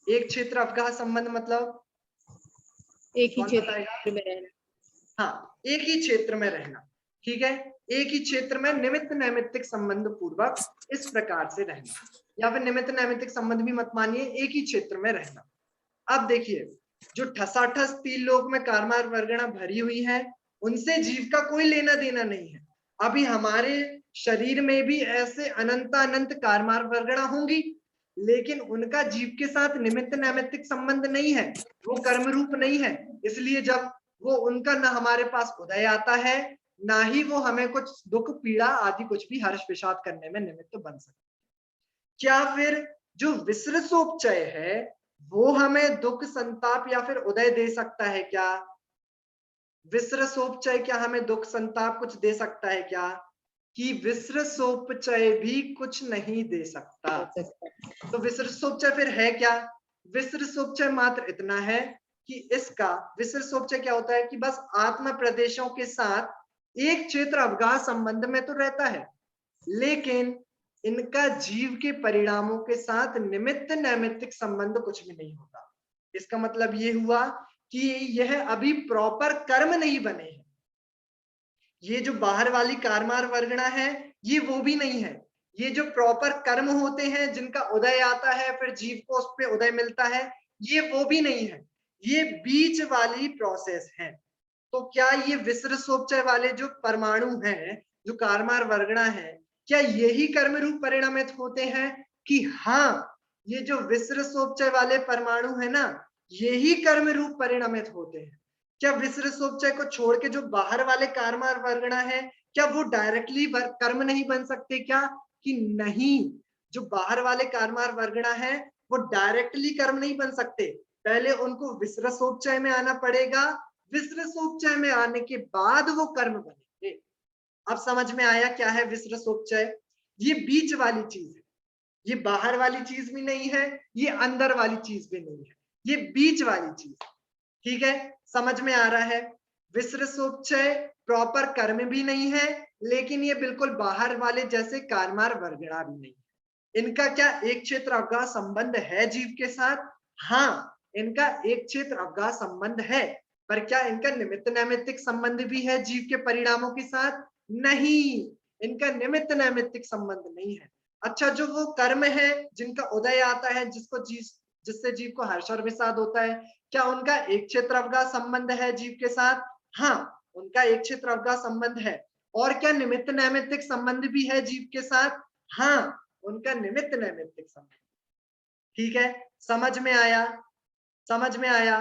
एक क्षेत्र अवगाह संबंध मतलब एक ही कौन क्षेत्र बताएगा? में रहना। हाँ, एक ही क्षेत्र में रहना, ठीक है, एक ही क्षेत्र में निमित्त नैमित्तिक संबंध पूर्वक इस प्रकार से रहना, या फिर निमित्त नैमित्तिक संबंध भी मत मानिए, एक ही क्षेत्र में रहना। अब देखिए, जो ठसाठस तीन लोक में कारमार वर्गणा भरी हुई है, उनसे जीव का कोई लेना देना नहीं है। अभी हमारे शरीर में भी ऐसे अनंत अनंत कारमार वर्गणा होंगी, लेकिन उनका जीव के साथ निमित्त नैमित्तिक संबंध नहीं है, वो कर्म रूप नहीं है। इसलिए जब वो उनका ना हमारे पास उदय आता है, ना ही वो हमें कुछ दुख पीड़ा आदि कुछ भी हर्ष विषाद करने में निमित्त बन सकते। क्या फिर जो विसृसोपचय है वो हमें दुख संताप या फिर उदय दे सकता है क्या? विसृसोपचय क्या हमें दुख संताप कुछ दे सकता है क्या? कि विसृसोपचय भी कुछ नहीं दे सकता। तो विसृसोपचय फिर है क्या? विसृसोपचय मात्र इतना है कि इसका विसृसोपचय क्या होता है कि बस आत्म प्रदेशों के साथ एक क्षेत्र अवगाह संबंध में तो रहता है, लेकिन इनका जीव के परिणामों के साथ निमित्त नैमित्तिक संबंध कुछ भी नहीं होता। इसका मतलब ये हुआ कि यह अभी प्रॉपर कर्म नहीं बने हैं। ये जो बाहर वाली कारमार वर्गणा है, ये वो भी नहीं है। ये जो प्रॉपर कर्म होते हैं जिनका उदय आता है, फिर जीव को उस पे उदय मिलता है, ये वो भी नहीं है। ये बीच वाली प्रोसेस है। तो क्या ये विसृसोपचय वाले जो परमाणु हैं, जो कारमार वर्गणा है, क्या यही कर्म रूप परिणमित होते हैं? कि हाँ, ये जो विसृसोपचय वाले परमाणु है ना, यही कर्म रूप परिणमित होते हैं। क्या विसृसोपचय को छोड़ के जो बाहर वाले कारमार वर्गणा है, क्या वो डायरेक्टली कर्म नहीं बन सकते क्या? कि नहीं, जो बाहर वाले कारमार वर्गणा है वो डायरेक्टली कर्म नहीं बन सकते, पहले उनको विसृसोपचय में आना पड़ेगा, विसृसोपचय में आने के बाद वो कर्म बनेंगे। अब समझ में आया क्या है विसृसोपचय? ये बीच वाली चीज है, ये बाहर वाली चीज भी नहीं है, ये अंदर वाली चीज भी नहीं है, ये बीच वाली चीज। ठीक है, समझ में आ रहा है? विसृसोपचय प्रॉपर कर्म भी नहीं है, लेकिन ये बिल्कुल बाहर वाले जैसे कारमार वर्गणा भी नहीं है। इनका क्या एक क्षेत्र अवगाह संबंध है जीव के साथ? हाँ, इनका एक क्षेत्र अवगाह संबंध है, पर क्या इनका निमित्त नैमित्तिक संबंध भी है जीव के परिणामों के साथ? नहीं, इनका निमित्त नैमित्तिक संबंध नहीं है। अच्छा, जो वो कर्म है जिनका उदय आता है, जिससे जीव को हर्ष और विषाद होता है, क्या उनका एक क्षेत्र अवगाह संबंध है जीव के साथ? हाँ, उनका एक क्षेत्र अवगाह संबंध है। और क्या निमित्त नैमित्तिक संबंध भी है जीव के साथ? हाँ, उनका निमित्त नैमित्तिक संबंध। ठीक है, समझ में आया? समझ में आया?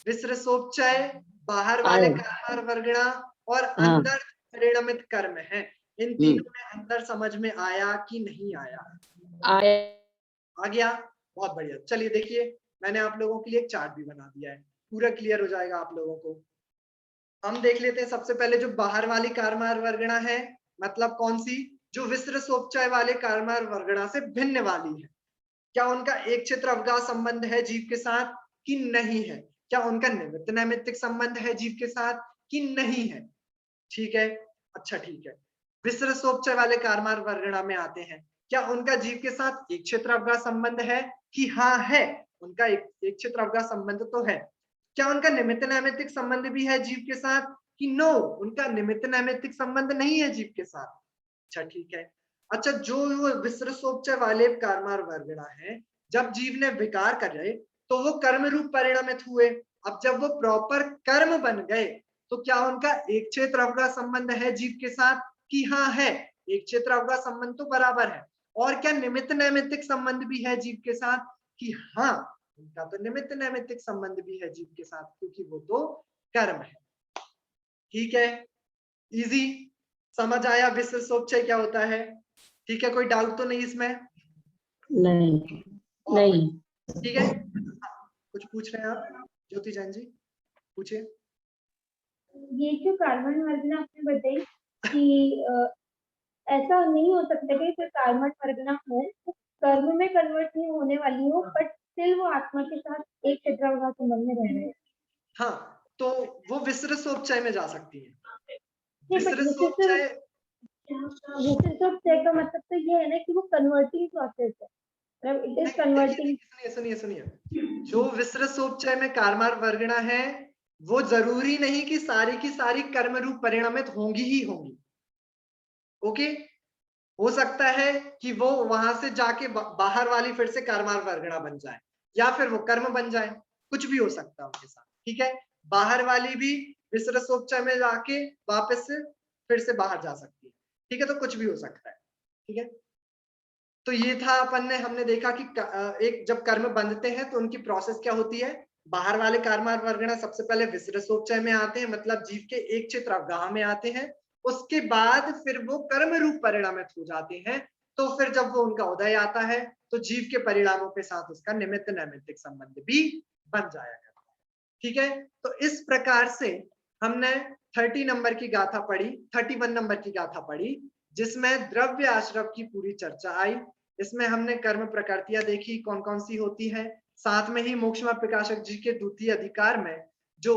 विसृसोपचय बाहर वाले कारमार वर्गणा और अंदर परिणमित कर्म है, इन तीनों में अंतर समझ में आया कि नहीं आया? आ गया? बहुत बढ़िया। चलिए देखिए, मैंने आप लोगों के लिए एक चार्ट भी बना दिया है, पूरा क्लियर हो जाएगा आप लोगों को। हम देख लेते हैं सबसे पहले जो बाहर वाली कारमार वर्गणा है, मतलब कौन सी? जो विसृसोपचय वाले कारमार वर्गणा से भिन्न वाली है। क्या उनका एक क्षेत्र अवगाह संबंध है जीव के साथ कि नहीं है? क्या उनका निमित्त नैमित्तिक संबंध है जीव के साथ कि नहीं है? ठीक है, अच्छा ठीक है। विसृसोपचय वाले कारमार वर्गणा में आते हैं, क्या उनका जीव के साथ एक क्षेत्र अवगाह संबंध है? कि हाँ है, उनका एक क्षेत्र अवगाह संबंध तो है। क्या उनका निमित्त नैमित्तिक संबंध भी है जीव के साथ? कि नो, उनका निमित्त नैमित्तिक संबंध नहीं है जीव के साथ। अच्छा ठीक है। अच्छा, जो विसृसोपचय वाले कारमार वर्गणा है, जब जीव ने विकार करे तो वो कर्म रूप परिणमित हुए। अब जब वो प्रॉपर कर्म बन गए तो क्या उनका एक क्षेत्र अवगाह संबंध है जीव के साथ? कि हाँ है, एक क्षेत्र अवगाह संबंध तो बराबर है। और क्या निमित्त नैमित्तिक संबंध भी है जीव के साथ? कि हाँ, उनका तो निमित्त नैमित्तिक संबंध भी है जीव के साथ, क्योंकि वो तो कर्म है। ठीक है, इजी समझ आया विसृसोपचय क्या होता है? ठीक है, कोई डाउट तो नहीं इसमें? नहीं नहीं। ठीक है, कुछ पूछ रहे हैं आप ज्योति जैन जी? पूछिए। ये जो कार्बन वर्गणा आपने बताई कि ऐसा नहीं हो सकता कि कोई कर्मठ वर्गना हो तो कर्म में कन्वर्ट नहीं होने वाली हो, बट स्टिल वो आत्मा के साथ एक चित्रावघा संबंध में रह रहे हैं। हाँ, तो वो विसर्जोपचय में जा सकती है। नहीं, बट विसर्जोपचय का मतलब तो ये है ना कि वो कन्वर्टिंग प्रोसेस है, मतलब इट इज कन्वर्टिंग। सुनिए, जो विसर्जोपचय में कारमार वर्गणा है वो जरूरी नहीं कि सारी की सारी कर्म रूप परिणामित होंगी ही होंगी। ओके, हो सकता है कि वो वहां से जाके बाहर वाली फिर से कारमार वर्गणा बन जाए, या फिर वो कर्म बन जाए, कुछ भी हो सकता है उनके साथ। ठीक है, बाहर वाली भी विसर्जोपचय में जाके वापस से फिर से बाहर जा सकती है। ठीक है, तो कुछ भी हो सकता है। ठीक है, तो ये था हमने देखा कि एक जब कर्म बंधते हैं तो उनकी प्रोसेस क्या होती है। बाहर वाले कारमार वर्गणा सबसे पहले विसर्जोपचय में आते हैं, मतलब जीव के एक चित्रावगाह में आते हैं। उसके बाद फिर वो कर्म रूप परिणामित हो जाते हैं। तो फिर जब वो उनका उदय आता है तो जीव के परिणामों के साथ उसका निमित्त नैमित्तिक संबंध भी बन जाया करता है। ठीक है, तो इस प्रकार से हमने 30 नंबर की गाथा पढ़ी, 31 नंबर की गाथा पढ़ी, जिसमें द्रव्य आश्रव की पूरी चर्चा आई। इसमें हमने कर्म प्रकृतियां देखी कौन कौन सी होती है। साथ में ही मोक्षमा प्रकाशक जी के द्वितीय अधिकार में जो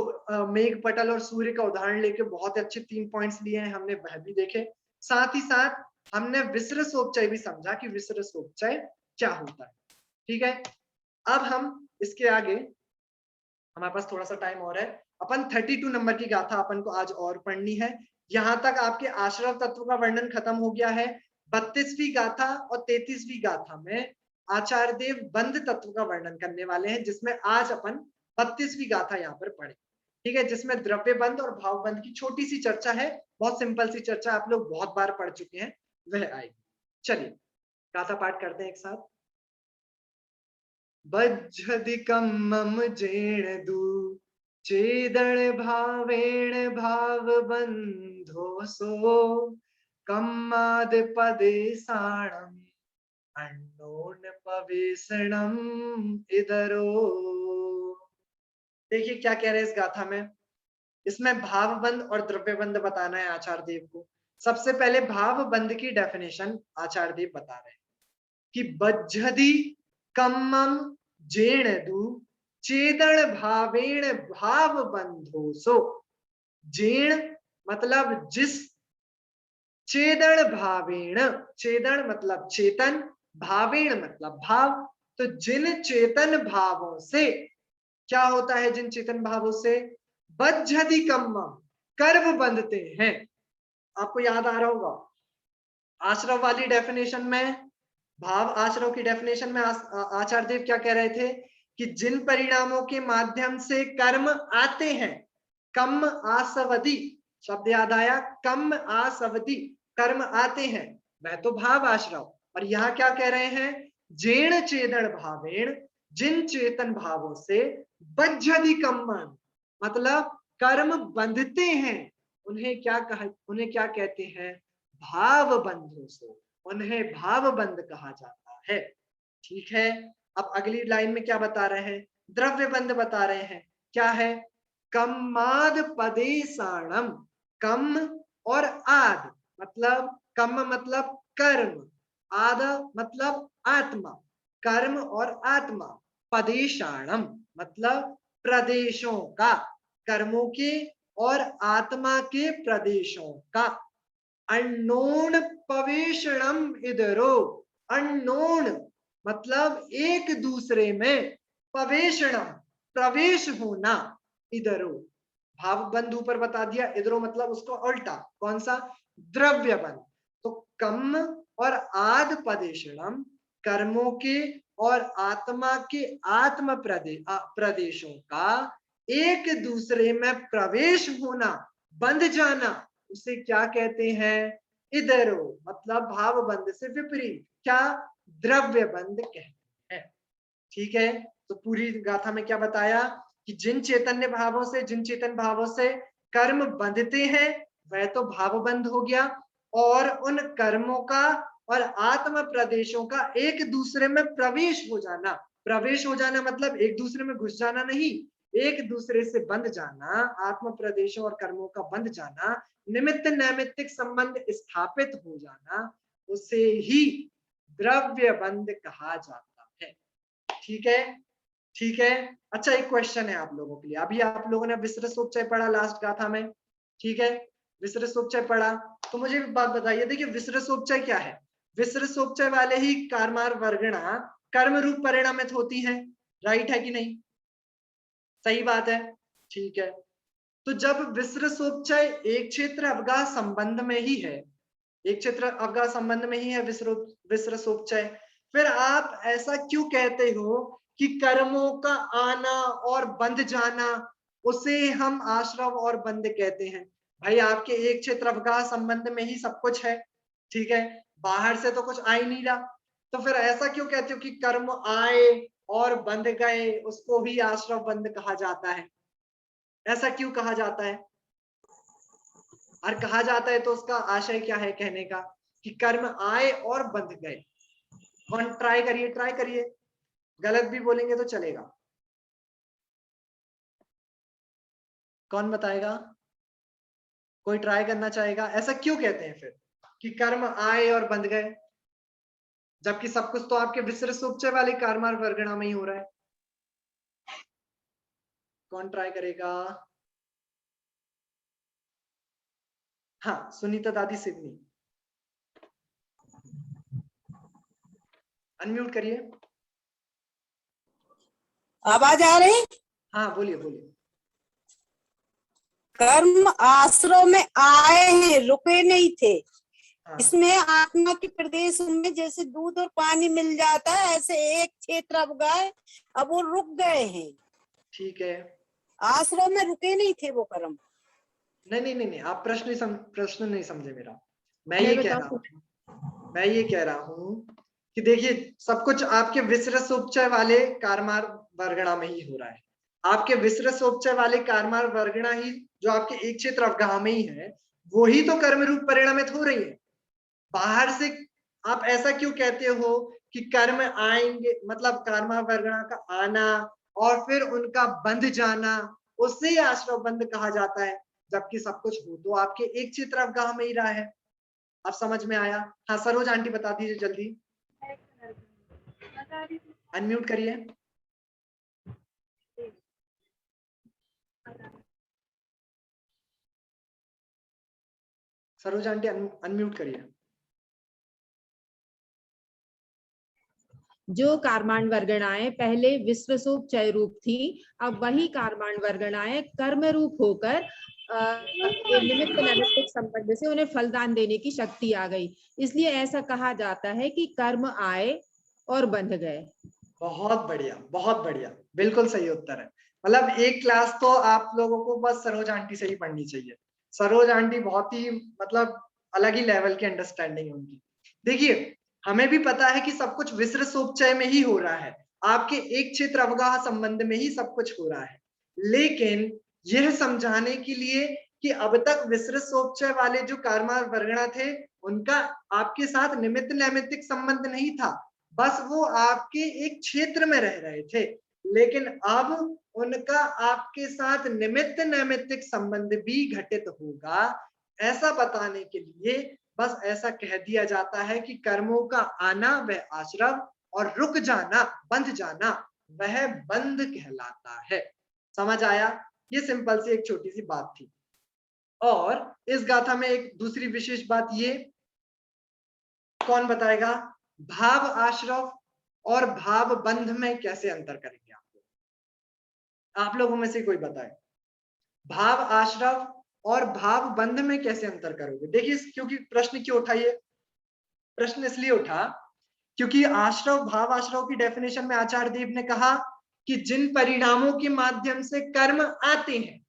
मेघ पटल और सूर्य का उदाहरण लेके बहुत अच्छे 3 पॉइंट्स लिए हैं, हमने वह भी देखे। साथ ही साथ हमने विसर्जोपचय भी समझा कि विसर्जोपचय क्या होता है। ठीक है, अब हम इसके आगे, हमारे पास थोड़ा सा टाइम और है, अपन 32 नंबर की गाथा अपन को आज और पढ़नी है। यहां तक आपके आश्रव तत्व का वर्णन खत्म हो गया है। 32वीं गाथा और 33वीं गाथा में आचार्य देव बंध तत्व का वर्णन करने वाले हैं, जिसमें आज अपन 32वीं गाथा यहाँ पर पढ़े। ठीक है, जिसमें द्रव्य बंध और भाव बंध की छोटी सी चर्चा है, बहुत सिंपल सी चर्चा, आप लोग बहुत बार पढ़ चुके हैं, वह आएगी। चलिए गाथा पाठ करते हैं एक साथ। बज्झधिकं मम जेणदू चेदण भावेण भाव बंधोसो कम्माद पदेशाणम अन्नोन पवेशणम इधरो। देखिए क्या कह रहे हैं इस गाथा में। इसमें भाव बंध और द्रव्य बंध बताना है आचार्य देव को। सबसे पहले भाव बंध की डेफिनेशन आचार्य देव बता रहे हैं कि बज्झधि कम्मम जेणदु चेदण भावेण भाव बंधोसो। जेण मतलब जिस, चेदण भावेण, चेदण मतलब चेतन, भावेण मतलब भाव। तो जिन चेतन भावों से क्या होता है, जिन चेतन भावों से बज्झधि कम्मम कर्म बंधते हैं। आपको याद आ रहा होगा आश्रव वाली डेफिनेशन में, भाव आश्रव की डेफिनेशन में आचार्य देव क्या कह रहे थे कि जिन परिणामों के माध्यम से कर्म आते हैं, कम आसवधि शब्द याद आया, कम आसवधि कर्म आते हैं, वह तो भाव आश्रव। और यहाँ क्या कह रहे हैं, जेण चेदन भावेण, जिन चेतन भावों से बज्झधि कम्मन मतलब कर्म बंधते हैं, उन्हें क्या कहते हैं, भाव बंधों से, उन्हें भाव बंध कहा जाता है। ठीक है, अब अगली लाइन में क्या बता रहे हैं, द्रव्य बंध बता रहे हैं। क्या है, कम्माद पदेशाणम, कम और आद मतलब, कम मतलब कर्म, आद मतलब आत्मा, कर्म और आत्मा, पदेशाणम मतलब प्रदेशों का, कर्मों के और आत्मा के प्रदेशों का। अननोन पवेशणम इधरो, अननोन मतलब एक दूसरे में, पवेशणम प्रवेश होना, इधरो भाव बंध ऊपर बता दिया, इधरो मतलब उसको उल्टा, कौन सा, द्रव्य बंध। तो कम और आद पदेशणम कर्मों के और आत्मा के आत्म प्रदेशों का एक दूसरे में प्रवेश होना, बंध जाना, उसे क्या कहते हैं, इधरो मतलब भाव बंध से विपरीत क्या, द्रव्य बंध कहते हैं। ठीक है, तो पूरी गाथा में क्या बताया कि जिन चैतन्य भावों से, जिन चेतन भावों से कर्म बंधते हैं वह तो भाव बंध हो गया, और उन कर्मों का और आत्म प्रदेशों का एक दूसरे में प्रवेश हो जाना, प्रवेश हो जाना मतलब एक दूसरे में घुस जाना नहीं, एक दूसरे से बंध जाना, आत्म प्रदेशों और कर्मों का बंध जाना, निमित्त नैमित्तिक संबंध स्थापित हो जाना, उसे ही द्रव्य बंध कहा जाता है। ठीक है, ठीक है। अच्छा, एक क्वेश्चन है आप लोगों के लिए। अभी आप लोगों ने विसृत सोपचय पढ़ा लास्ट गाथा में, ठीक है, विसृत सोपचय पढ़ा। तो मुझे एक बात बताइए, देखिए विसृत सोपचय क्या है? विसृत सोपचय वाले ही कारमार वर्गणा कर्म रूप परिणामित होती हैं, राइट है कि नहीं? सही बात है, ठीक है। तो जब विसृत सोपचय एक क्षेत्र अवगाह संबंध में ही है, एक क्षेत्र अवगाह संबंध में ही है विसृत सोपचय, फिर आप ऐसा क्यों कहते हो कि कर्मों का आना और बंध जाना उसे हम आश्रव और बंध कहते हैं? भाई आपके एक क्षेत्र अवगाह संबंध में ही सब कुछ है, ठीक है, बाहर से तो कुछ आ ही नहीं रहा, तो फिर ऐसा क्यों कहते हो कि कर्म आए और बंध गए उसको भी आश्रव बंध कहा जाता है? ऐसा क्यों कहा जाता है? और कहा जाता है तो उसका आशय क्या है कहने का कि कर्म आए और बंध गए? कौन ट्राई करिए, ट्राई करिए, गलत भी बोलेंगे तो चलेगा। कौन बताएगा? कोई ट्राई करना चाहेगा? ऐसा क्यों कहते हैं फिर कि कर्म आए और बंध गए, जबकि सब कुछ तो आपके विसृत सोपचय वाले कारमार वर्गणा में ही हो रहा है? कौन ट्राई करेगा? हाँ, सुनीता दादी सिडनी, अनम्यूट करिए। आवाज आ रही? हाँ बोलिए बोलिए। कर्म आश्रव में आए हैं, रुके नहीं थे। हाँ। इसमें आत्मा के प्रदेश में जैसे दूध और पानी मिल जाता है, ऐसे एक क्षेत्र अब गए, अब वो रुक गए हैं। ठीक है, आश्रम में रुके नहीं थे वो कर्म। नहीं, आप प्रश्न नहीं समझे मेरा। मैं ये कह रहा हूँ कि देखिए सब कुछ आपके विसृत सोपचय वाले कारमार वर्गणा में ही हो रहा है। आपके विसृत सोपचय वाले कारमार वर्गणा ही जो आपके एक क्षेत्र अवगाह में ही है, वो ही तो कर्म रूप परिणामित हो रही है। बाहर से आप ऐसा क्यों कहते हो कि कर्म आएंगे, मतलब कारमार वर्गणा का आना और फिर उनका बंध जाना, उससे आश्रव बंध कहा जाता है, जबकि सब कुछ हो तो आपके एक क्षेत्र अवगाह में ही रहा है। अब समझ में आया? हाँ सरोज आंटी बता दीजिए जल्दी, अनम्यूट करिए। सरोज आंटी अनम्यूट करिए। जो कारमाण वर्गणाएं पहले विश्वसोपचय रूप थी, अब वही कारमाण वर्गणाएं कर्म रूप होकर निमित्त नैमित्तिक संबंध से उन्हें फलदान देने की शक्ति आ गई। इसलिए ऐसा कहा जाता है कि कर्म आए और बंध गए। बहुत बढ़िया, बहुत बढ़िया, बिल्कुल सही उत्तर है। मतलब एक क्लास तो आप लोगों को बस सरोज आंटी से ही पढ़नी चाहिए। सरोज आंटी बहुत ही मतलब अलग ही लेवल की अंडरस्टैंडिंग है उनकी। देखिए हमें भी पता है कि सब कुछ विसृत सोपचय में ही हो रहा है, आपके एक क्षेत्र अवगाह संबंध में ही सब कुछ हो रहा है, लेकिन यह समझाने के लिए कि अब तक विसृत सोपचय वाले जो कारमार वर्गणा थे उनका आपके साथ निमित्त नैमित्तिक संबंध नहीं था, बस वो आपके एक क्षेत्र में रह रहे थे, लेकिन अब उनका आपके साथ निमित्त नैमित्तिक संबंध भी घटित होगा। ऐसा बताने के लिए बस ऐसा कह दिया जाता है कि कर्मों का आना वह आश्रव और रुक जाना, बंध जाना वह बंध कहलाता है। समझ आया? ये सिंपल सी एक छोटी सी बात थी। और इस गाथा में एक दूसरी विशेष बात, ये कौन बताएगा? भाव आश्रव और भाव बंध में कैसे अंतर करेंगे आप लोगों में से कोई बताए? भाव आश्रव और भाव बंध में कैसे अंतर करोगे? देखिए क्योंकि प्रश्न क्यों उठा, ये प्रश्न इसलिए उठा क्योंकि आश्रव भाव आश्रव की डेफिनेशन में आचार्य देव ने कहा कि जिन परिणामों के माध्यम से कर्म आते हैं,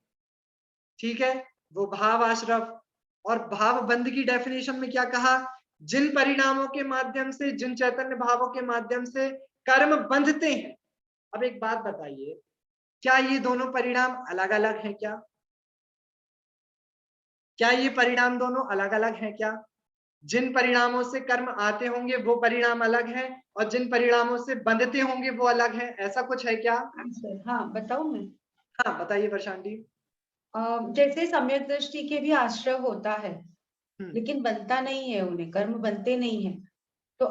ठीक है, वो भाव आश्रव। और भाव बंध की डेफिनेशन में क्या कहा? जिन परिणामों के माध्यम से, जिन चैतन्य भावों के माध्यम से कर्म बंधते हैं। अब एक बात बताइए, क्या ये दोनों परिणाम अलग अलग हैं क्या? क्या ये परिणाम दोनों अलग अलग हैं क्या? जिन परिणामों से कर्म आते होंगे वो परिणाम अलग है और जिन परिणामों से बंधते होंगे वो अलग है, ऐसा कुछ है क्या? हाँ बताओ मैं। हाँ बताइए वर्षा आंटी। जैसे सम्यक दृष्टि के भी आश्रव होता है, लेकिन बनता नहीं है, उन्हें कर्म बनते नहीं है। तो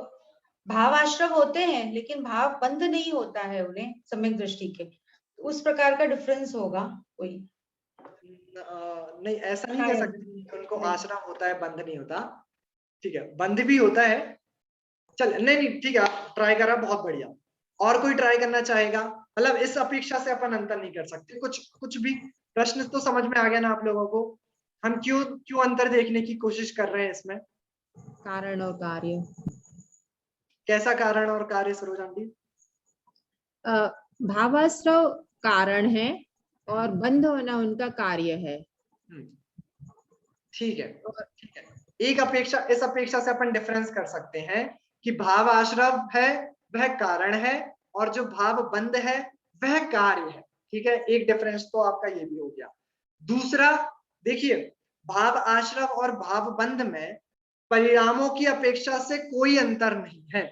भाव आश्रव होते हैं लेकिन भाव बंद नहीं होता है उन्हें सम्यक दृष्टि के, तो उस प्रकार का डिफरेंस होगा कोई? नहीं ऐसा नहीं कह सकते उनको आश्रम होता है बंद नहीं होता। ठीक है, बंद भी होता है। चल नहीं ठीक है, आप ट्राई करा, बहुत बढ़िया। और कोई ट्राई करना चाहेगा? मतलब इस अपेक्षा से अपन अंतर नहीं कर सकते। कुछ भी प्रश्न तो समझ में आ गया ना आप लोगों को? हम क्यों अंतर देखने की कोशिश कर रहे हैं इसमें? कारण और कार्य। कैसा कारण और कार्य सरोज आंटी? भावाश्रव कारण है और बंध होना उनका कार्य है। ठीक है, ठीक है। एक अपेक्षा, इस अपेक्षा से अपन डिफरेंस कर सकते हैं कि भाव आश्रव है वह कारण है और जो भाव बंध है वह कार्य है। ठीक है, एक डिफरेंस तो आपका ये भी हो गया। दूसरा देखिए, भाव आश्रव और भाव बंध में परिणामों की अपेक्षा से कोई अंतर नहीं है,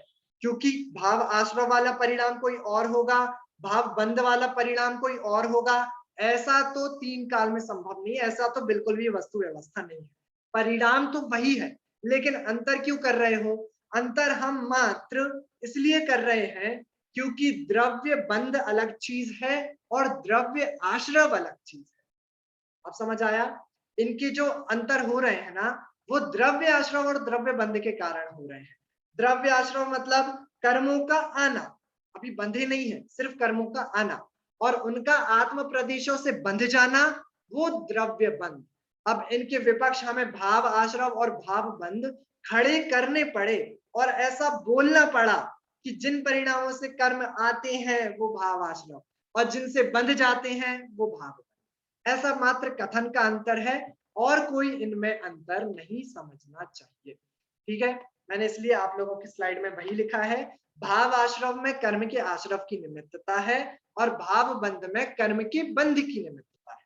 क्योंकि भाव आश्रव वाला परिणाम कोई और होगा, भाव बंध वाला परिणाम कोई और होगा। ऐसा तो तीन काल में संभव नहीं है, ऐसा तो बिल्कुल भी वस्तु व्यवस्था नहीं है। परिणाम तो वही है, लेकिन अंतर क्यों कर रहे हो? अंतर हम मात्र इसलिए कर रहे हैं क्योंकि द्रव्य बंध अलग चीज है और द्रव्य आश्रव अलग चीज है। अब समझ आया? इनके जो अंतर हो रहे हैं ना, वो द्रव्य आश्रव और द्रव्य बंध के कारण हो रहे हैं। द्रव्य आश्रव मतलब कर्मों का आना, अभी बंधे नहीं है, सिर्फ कर्मों का आना, और उनका आत्म प्रदेशों से बंध जाना, वो द्रव्य बंध। अब इनके विपक्ष हमें भाव आश्रव और भाव बंध खड़े करने पड़े और ऐसा बोलना पड़ा कि जिन परिणामों से कर्म आते हैं वो भाव आश्रव और जिनसे बंध जाते हैं वो भाव बंध। ऐसा मात्र कथन का अंतर है और कोई इनमें अंतर नहीं समझना चाहिए। ठीक है, मैंने इसलिए आप लोगों की स्लाइड में वही लिखा है, भाव आश्रव में कर्म के आश्रव की निमित्तता है और भाव बंध में कर्म के बंध की निमित्तता है।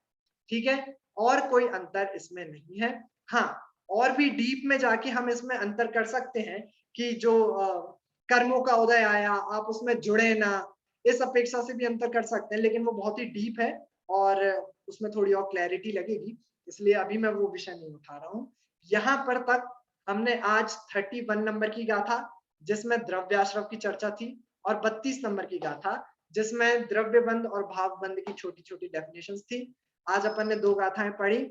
ठीक है, और कोई अंतर इसमें नहीं है। हाँ, और भी डीप में जाके हम इसमें अंतर कर सकते हैं कि जो कर्मों का उदय आया, आप उसमें जुड़े ना, इस अपेक्षा से भी अंतर कर सकते हैं, लेकिन वो बहुत ही डीप है और उसमें थोड़ी और क्लैरिटी लगेगी, इसलिए अभी मैं वो विषय नहीं उठा रहा हूँ। यहाँ पर तक हमने आज 31 नंबर की गाथा जिसमें द्रव्याश्रव की चर्चा थी और 32 नंबर की गाथा जिसमें द्रव्य बंध और भाव बंध की छोटी छोटी डेफिनेशंस थी। आज अपन ने 2 गाथाएं पढ़ी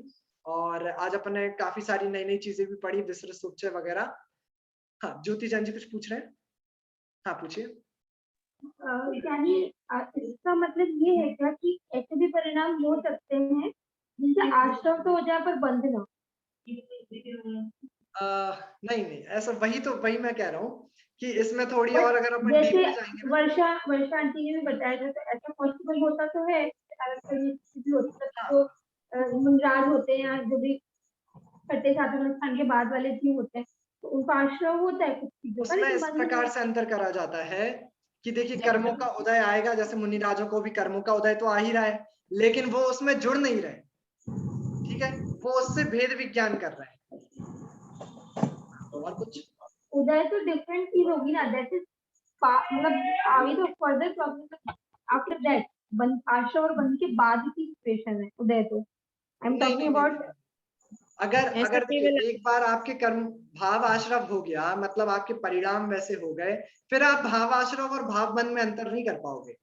और आज अपन ने काफी सारी नई नई चीजें भी पढ़ी, विसृत सूक्ष्म वगैरह। हाँ, ज्योति जैन जी कुछ पूछ रहे हैं? हाँ पूछिए। यानी इसका मतलब ये है क्या कि ऐसे भी परिणाम हो सकते हैं जिनसे आश्रव तो हो जाए पर बंध ना? नहीं, ऐसा वही मैं कह रहा हूँ कि इसमें थोड़ी और अगर अपन डीप में जाएंगे। वर्षा आंटी ने भी बताया था, तो ऐसा पॉसिबल होता तो है, जो मुंजराज होते हैं या जो भी छठे सातवें अनुष्ठान के बाद वाले जीव होते हैं, तो उनका आश्रव होता है कुछ चीजों का। उसमें इस प्रकार से अंतर करा जाता है कि देखिए, कर्मों का उदय आएगा, जैसे मुनि राजों को भी कर्मों का उदय तो आ ही रहा है, लेकिन वो उसमें जुड़ नहीं रहे। ठीक है, वो उससे भेद विज्ञान कर रहे हैं। और कुछ उदय तो डिफरेंट चीज होगी ना, दैट इज मतलब आगे तो फर्दर प्रॉब्लम आफ्टर दैट बंध आश्रव और बंध के बाद की सिचुएशन है उदय। तो आई एम टॉकिंग अबाउट अगर एक बार आपके कर्म भाव आश्रव हो गया, मतलब आपके परिणाम वैसे हो गए, फिर आप भाव आश्रव और भाव बंध में अंतर नहीं कर पाओगे।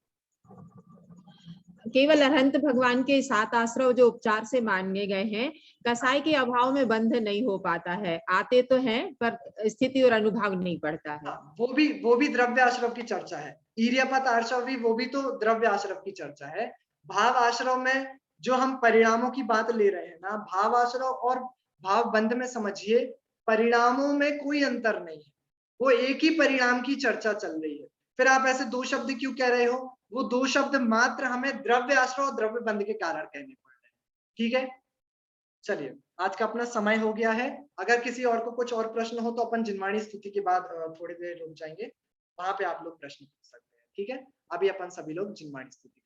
केवल अरहंत भगवान के 7 आश्रव जो उपचार से माने गए हैं, कसाई के अभाव में बंध नहीं हो पाता है। आते तो हैं पर स्थिति और अनुभाव नहीं पड़ता है। वो भी द्रव्य आश्रव की चर्चा है। ईर्यपत आश्रव भी, वो भी तो द्रव्य आश्रव की चर्चा है। भाव आश्रव में जो हम परिणामों की बात ले रहे हैं ना, भाव आश्रव और भाव बंध में समझिए परिणामों में कोई अंतर नहीं है, वो एक ही परिणाम की चर्चा चल रही है। फिर आप ऐसे 2 शब्द क्यों कह रहे हो? वो 2 शब्द मात्र हमें द्रव्य आश्रव और द्रव्य बंध के कारण कहने पड़ रहे हैं। ठीक है, चलिए आज का अपना समय हो गया है। अगर किसी और को कुछ और प्रश्न हो तो अपन जिनवाणी स्तुति के बाद थोड़ी देर रुक जाएंगे, वहां पे आप लोग प्रश्न पूछ सकते हैं। ठीक है, अभी अपन सभी लोग जिनवाणी स्तुति करें।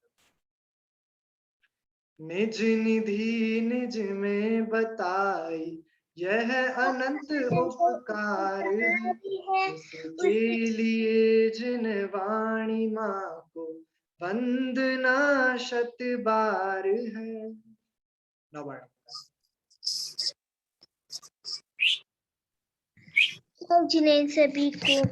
निज निधि निज में बताई यह अनंत उपकार है, उसके लिए जिन वाणी माँ को वंदना शत बार है। नौ बार। जिन्हें सभी को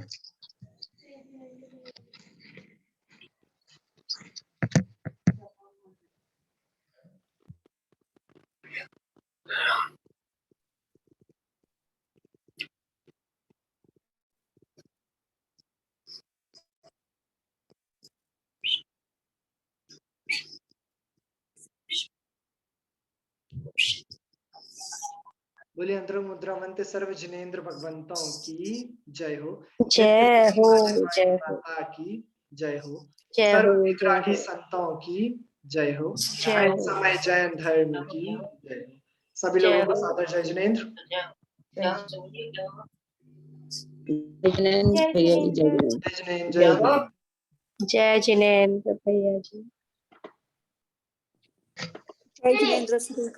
बोलिए अंतरंग मुद्रा मंत्र सर्व जिनेंद्र भगवंतों की जय हो। जय हो, जय हो, माता की जय हो। जय सर्व हो, जय विग्राही हो, संतों की जय हो। जय हो, समय जैन धर्म की जय हो। सभी जय लोगों को हो। सादर जय जिनेंद्र। जय जिनेंद्र भैया जी, जय जिनेंद्र। जय जिनेंद्र, जय जय जिनेंद्र। जय जिनेंद्र भैया जी। जय जिनेंद्र सिंह को